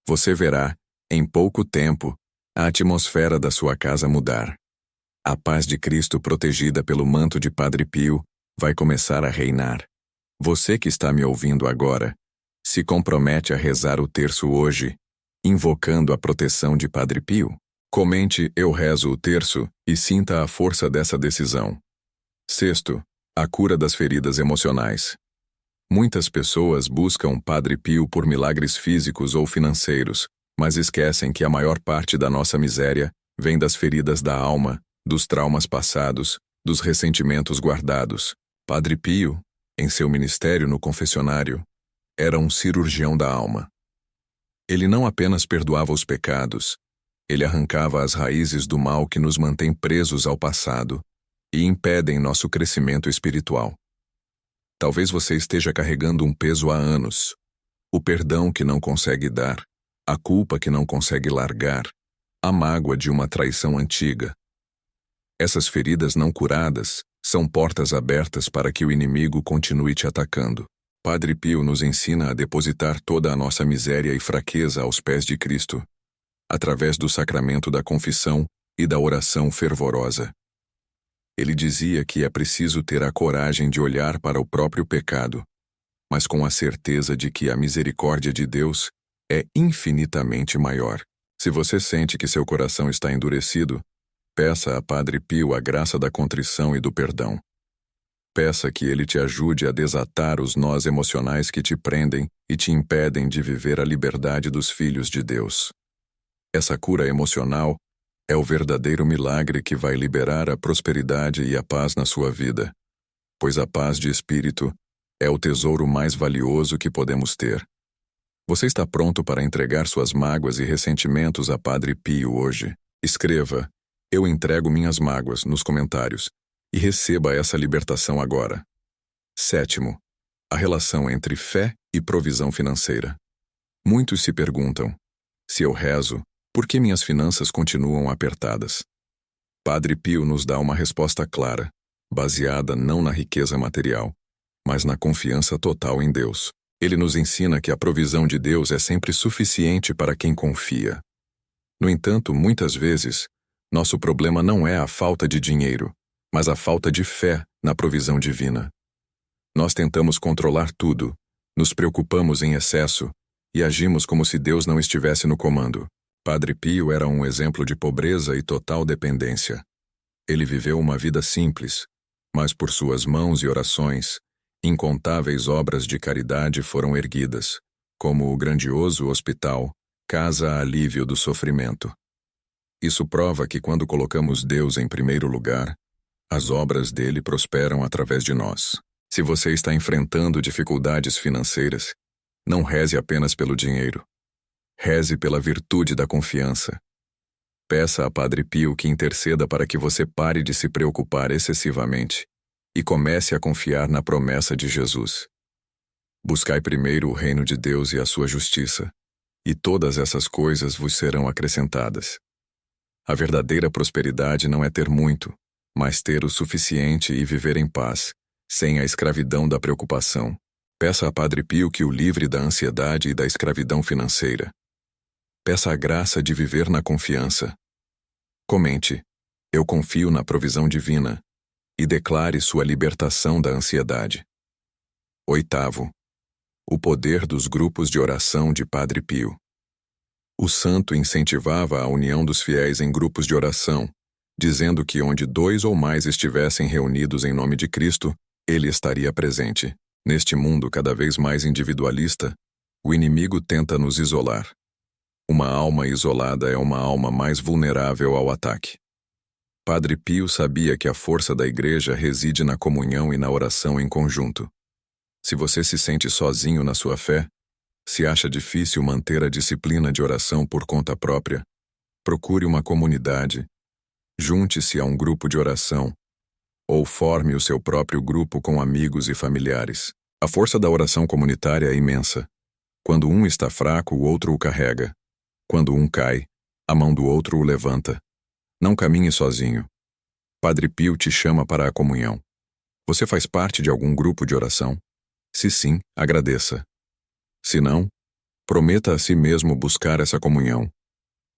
Você verá, em pouco tempo, a atmosfera da sua casa mudar. A paz de Cristo protegida pelo manto de Padre Pio vai começar a reinar. Você que está me ouvindo agora, se compromete a rezar o terço hoje, invocando a proteção de Padre Pio? Comente "Eu rezo o terço" e sinta a força dessa decisão. Sexto, a cura das feridas emocionais. Muitas pessoas buscam Padre Pio por milagres físicos ou financeiros, mas esquecem que a maior parte da nossa miséria vem das feridas da alma, dos traumas passados, dos ressentimentos guardados. Padre Pio, em seu ministério no confessionário, era um cirurgião da alma. Ele não apenas perdoava os pecados, ele arrancava as raízes do mal que nos mantém presos ao passado e impedem nosso crescimento espiritual. Talvez você esteja carregando um peso há anos, o perdão que não consegue dar, a culpa que não consegue largar, a mágoa de uma traição antiga. Essas feridas não curadas são portas abertas para que o inimigo continue te atacando. Padre Pio nos ensina a depositar toda a nossa miséria e fraqueza aos pés de Cristo, através do sacramento da confissão e da oração fervorosa. Ele dizia que é preciso ter a coragem de olhar para o próprio pecado, mas com a certeza de que a misericórdia de Deus é infinitamente maior. Se você sente que seu coração está endurecido, peça a Padre Pio a graça da contrição e do perdão. Peça que ele te ajude a desatar os nós emocionais que te prendem e te impedem de viver a liberdade dos filhos de Deus. Essa cura emocional é o verdadeiro milagre que vai liberar a prosperidade e a paz na sua vida, pois a paz de espírito é o tesouro mais valioso que podemos ter. Você está pronto para entregar suas mágoas e ressentimentos a Padre Pio hoje? Escreva "Eu entrego minhas mágoas" nos comentários e receba essa libertação agora. Sétimo, a relação entre fé e provisão financeira. Muitos se perguntam: se eu rezo, por que minhas finanças continuam apertadas? Padre Pio nos dá uma resposta clara, baseada não na riqueza material, mas na confiança total em Deus. Ele nos ensina que a provisão de Deus é sempre suficiente para quem confia. No entanto, muitas vezes, nosso problema não é a falta de dinheiro, mas a falta de fé na provisão divina. Nós tentamos controlar tudo, nos preocupamos em excesso e agimos como se Deus não estivesse no comando. Padre Pio era um exemplo de pobreza e total dependência. Ele viveu uma vida simples, mas por suas mãos e orações, incontáveis obras de caridade foram erguidas, como o grandioso hospital, Casa Alívio do Sofrimento. Isso prova que quando colocamos Deus em primeiro lugar, as obras dele prosperam através de nós. Se você está enfrentando dificuldades financeiras, não reze apenas pelo dinheiro. Reze pela virtude da confiança. Peça a Padre Pio que interceda para que você pare de se preocupar excessivamente e comece a confiar na promessa de Jesus. Buscai primeiro o reino de Deus e a sua justiça, e todas essas coisas vos serão acrescentadas. A verdadeira prosperidade não é ter muito, mas ter o suficiente e viver em paz, sem a escravidão da preocupação. Peça a Padre Pio que o livre da ansiedade e da escravidão financeira. Peça a graça de viver na confiança. Comente: eu confio na provisão divina, e declare sua libertação da ansiedade. 8º. O poder dos grupos de oração de Padre Pio. O santo incentivava a união dos fiéis em grupos de oração, dizendo que onde 2 ou mais estivessem reunidos em nome de Cristo, ele estaria presente. Neste mundo cada vez mais individualista, o inimigo tenta nos isolar. Uma alma isolada é uma alma mais vulnerável ao ataque. Padre Pio sabia que a força da Igreja reside na comunhão e na oração em conjunto. Se você se sente sozinho na sua fé, se acha difícil manter a disciplina de oração por conta própria, procure uma comunidade, junte-se a um grupo de oração, ou forme o seu próprio grupo com amigos e familiares. A força da oração comunitária é imensa. Quando um está fraco, o outro o carrega. Quando um cai, a mão do outro o levanta. Não caminhe sozinho. Padre Pio te chama para a comunhão. Você faz parte de algum grupo de oração? Se sim, agradeça. Se não, prometa a si mesmo buscar essa comunhão.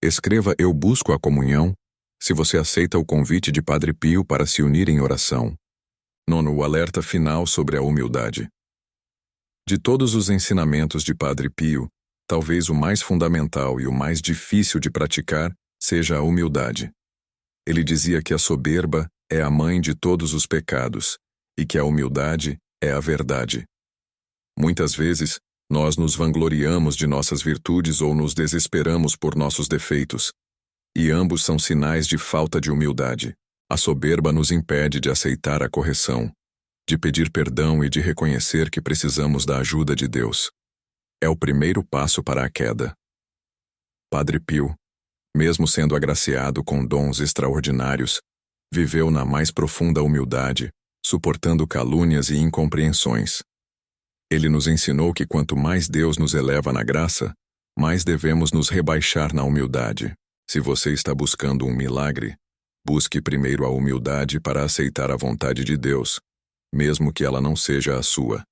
Escreva "Eu busco a comunhão" se você aceita o convite de Padre Pio para se unir em oração. 9. O alerta final sobre a humildade. De todos os ensinamentos de Padre Pio, talvez o mais fundamental e o mais difícil de praticar seja a humildade. Ele dizia que a soberba é a mãe de todos os pecados e que a humildade é a verdade. Muitas vezes, nós nos vangloriamos de nossas virtudes ou nos desesperamos por nossos defeitos, e ambos são sinais de falta de humildade. A soberba nos impede de aceitar a correção, de pedir perdão e de reconhecer que precisamos da ajuda de Deus. É o primeiro passo para a queda. Padre Pio, mesmo sendo agraciado com dons extraordinários, viveu na mais profunda humildade, suportando calúnias e incompreensões. Ele nos ensinou que quanto mais Deus nos eleva na graça, mais devemos nos rebaixar na humildade. Se você está buscando um milagre, busque primeiro a humildade para aceitar a vontade de Deus, mesmo que ela não seja a sua.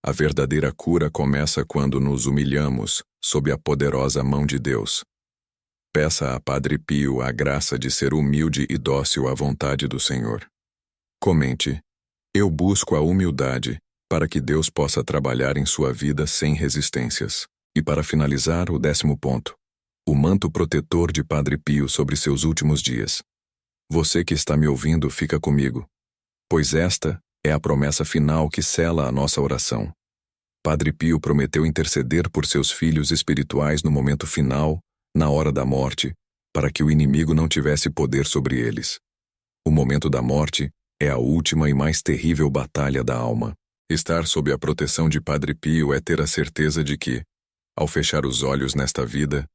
A verdadeira cura começa quando nos humilhamos sob a poderosa mão de Deus. Peça a Padre Pio a graça de ser humilde e dócil à vontade do Senhor. Comente: eu busco a humildade para que Deus possa trabalhar em sua vida sem resistências. E para finalizar, o 10º ponto. O manto protetor de Padre Pio sobre seus últimos dias. Você que está me ouvindo, fica comigo, pois esta é a promessa final que sela a nossa oração. Padre Pio prometeu interceder por seus filhos espirituais no momento final, na hora da morte, para que o inimigo não tivesse poder sobre eles. O momento da morte é a última e mais terrível batalha da alma. Estar sob a proteção de Padre Pio é ter a certeza de que, ao fechar os olhos nesta vida,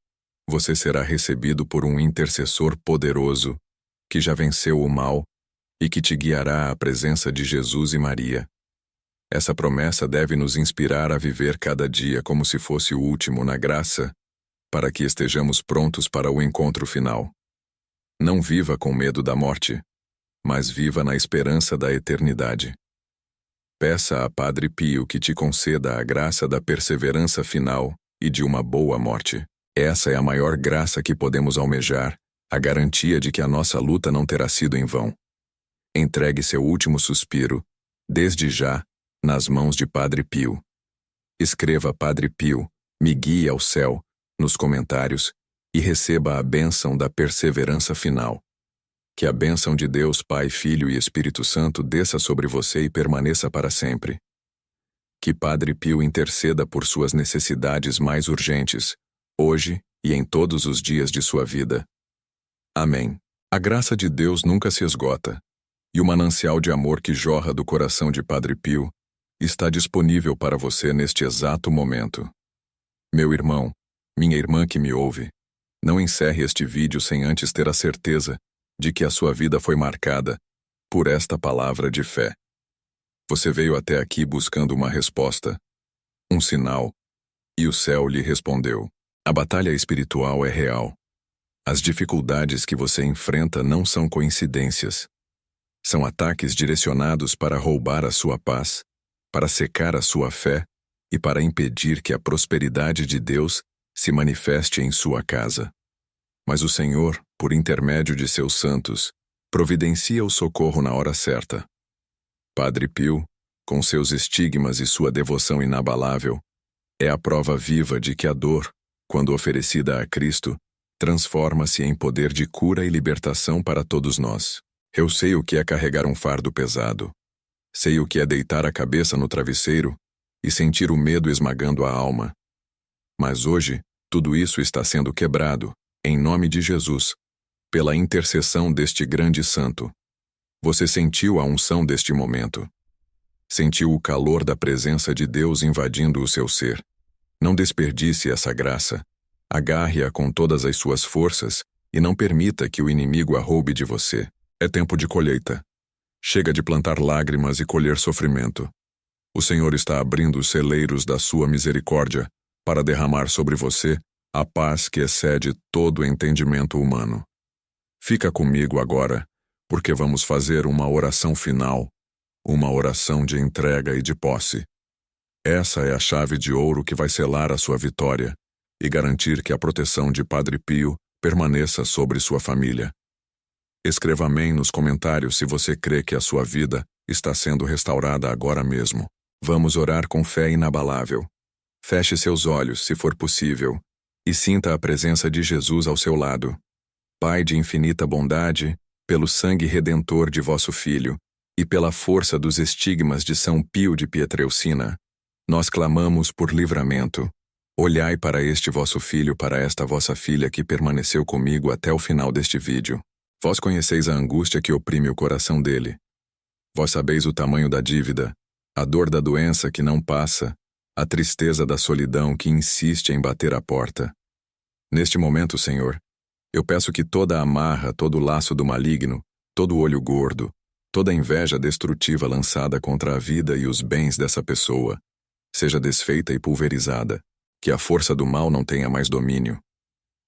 você será recebido por um intercessor poderoso, que já venceu o mal e que te guiará à presença de Jesus e Maria. Essa promessa deve nos inspirar a viver cada dia como se fosse o último na graça, para que estejamos prontos para o encontro final. Não viva com medo da morte, mas viva na esperança da eternidade. Peça a Padre Pio que te conceda a graça da perseverança final e de uma boa morte. Essa é a maior graça que podemos almejar, a garantia de que a nossa luta não terá sido em vão. Entregue seu último suspiro, desde já, nas mãos de Padre Pio. Escreva Padre Pio, me guie ao céu, nos comentários, e receba a bênção da perseverança final. Que a bênção de Deus Pai, Filho e Espírito Santo desça sobre você e permaneça para sempre. Que Padre Pio interceda por suas necessidades mais urgentes, hoje e em todos os dias de sua vida. Amém. A graça de Deus nunca se esgota, e o manancial de amor que jorra do coração de Padre Pio está disponível para você neste exato momento. Meu irmão, minha irmã que me ouve, não encerre este vídeo sem antes ter a certeza de que a sua vida foi marcada por esta palavra de fé. Você veio até aqui buscando uma resposta, um sinal, e o céu lhe respondeu. A batalha espiritual é real. As dificuldades que você enfrenta não são coincidências. São ataques direcionados para roubar a sua paz, para secar a sua fé e para impedir que a prosperidade de Deus se manifeste em sua casa. Mas o Senhor, por intermédio de seus santos, providencia o socorro na hora certa. Padre Pio, com seus estigmas e sua devoção inabalável, é a prova viva de que a dor, quando oferecida a Cristo, transforma-se em poder de cura e libertação para todos nós. Eu sei o que é carregar um fardo pesado. Sei o que é deitar a cabeça no travesseiro e sentir o medo esmagando a alma. Mas hoje, tudo isso está sendo quebrado, em nome de Jesus, pela intercessão deste grande santo. Você sentiu a unção deste momento. Sentiu o calor da presença de Deus invadindo o seu ser. Não desperdice essa graça. Agarre-a com todas as suas forças e não permita que o inimigo a roube de você. É tempo de colheita. Chega de plantar lágrimas e colher sofrimento. O Senhor está abrindo os celeiros da sua misericórdia para derramar sobre você a paz que excede todo o entendimento humano. Fica comigo agora, porque vamos fazer uma oração final, uma oração de entrega e de posse. Essa é a chave de ouro que vai selar a sua vitória e garantir que a proteção de Padre Pio permaneça sobre sua família. Escreva amém nos comentários se você crê que a sua vida está sendo restaurada agora mesmo. Vamos orar com fé inabalável. Feche seus olhos, se for possível, e sinta a presença de Jesus ao seu lado. Pai de infinita bondade, pelo sangue redentor de vosso Filho, e pela força dos estigmas de São Pio de Pietrelcina, nós clamamos por livramento. Olhai para este vosso filho, para esta vossa filha que permaneceu comigo até o final deste vídeo. Vós conheceis a angústia que oprime o coração dele. Vós sabeis o tamanho da dívida, a dor da doença que não passa, a tristeza da solidão que insiste em bater à porta. Neste momento, Senhor, eu peço que toda a amarra, todo o laço do maligno, todo o olho gordo, toda a inveja destrutiva lançada contra a vida e os bens dessa pessoa, seja desfeita e pulverizada, que a força do mal não tenha mais domínio.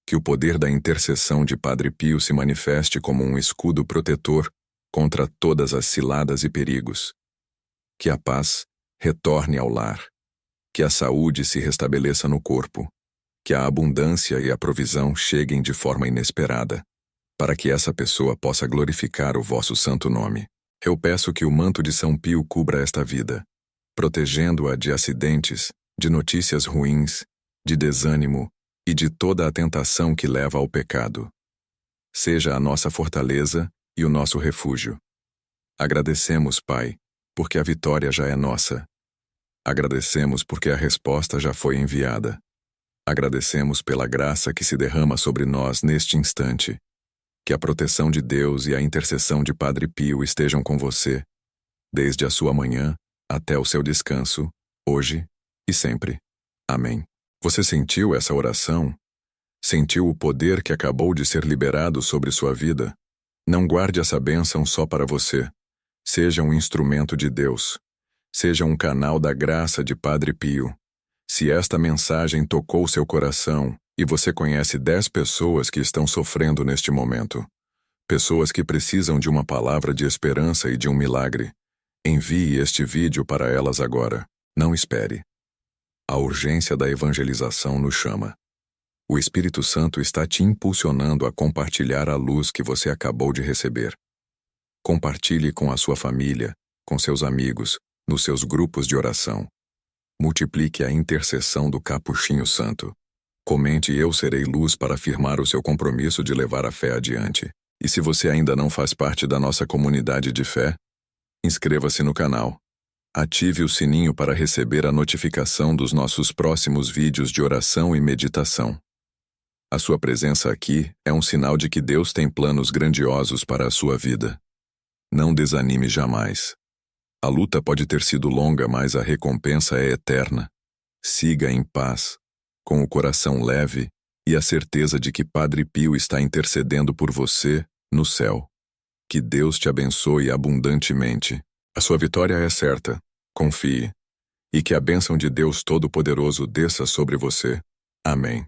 Que o poder da intercessão de Padre Pio se manifeste como um escudo protetor contra todas as ciladas e perigos. Que a paz retorne ao lar. Que a saúde se restabeleça no corpo. Que a abundância e a provisão cheguem de forma inesperada, para que essa pessoa possa glorificar o vosso santo nome. Eu peço que o manto de São Pio cubra esta vida, protegendo-a de acidentes, de notícias ruins, de desânimo e de toda a tentação que leva ao pecado. Seja a nossa fortaleza e o nosso refúgio. Agradecemos, Pai, porque a vitória já é nossa. Agradecemos porque a resposta já foi enviada. Agradecemos pela graça que se derrama sobre nós neste instante. Que a proteção de Deus e a intercessão de Padre Pio estejam com você, desde a sua manhã até o seu descanso, hoje e sempre. Amém. Você sentiu essa oração? Sentiu o poder que acabou de ser liberado sobre sua vida? Não guarde essa bênção só para você. Seja um instrumento de Deus. Seja um canal da graça de Padre Pio. Se esta mensagem tocou seu coração e você conhece 10 pessoas que estão sofrendo neste momento, pessoas que precisam de uma palavra de esperança e de um milagre, envie este vídeo para elas agora. Não espere. A urgência da evangelização nos chama. O Espírito Santo está te impulsionando a compartilhar a luz que você acabou de receber. Compartilhe com a sua família, com seus amigos, nos seus grupos de oração. Multiplique a intercessão do Capuchinho Santo. Comente e eu serei luz para afirmar o seu compromisso de levar a fé adiante. E se você ainda não faz parte da nossa comunidade de fé, inscreva-se no canal. Ative o sininho para receber a notificação dos nossos próximos vídeos de oração e meditação. A sua presença aqui é um sinal de que Deus tem planos grandiosos para a sua vida. Não desanime jamais. A luta pode ter sido longa, mas a recompensa é eterna. Siga em paz, com o coração leve e a certeza de que Padre Pio está intercedendo por você no céu. Que Deus te abençoe abundantemente. A sua vitória é certa. Confie. E que a bênção de Deus Todo-Poderoso desça sobre você. Amém.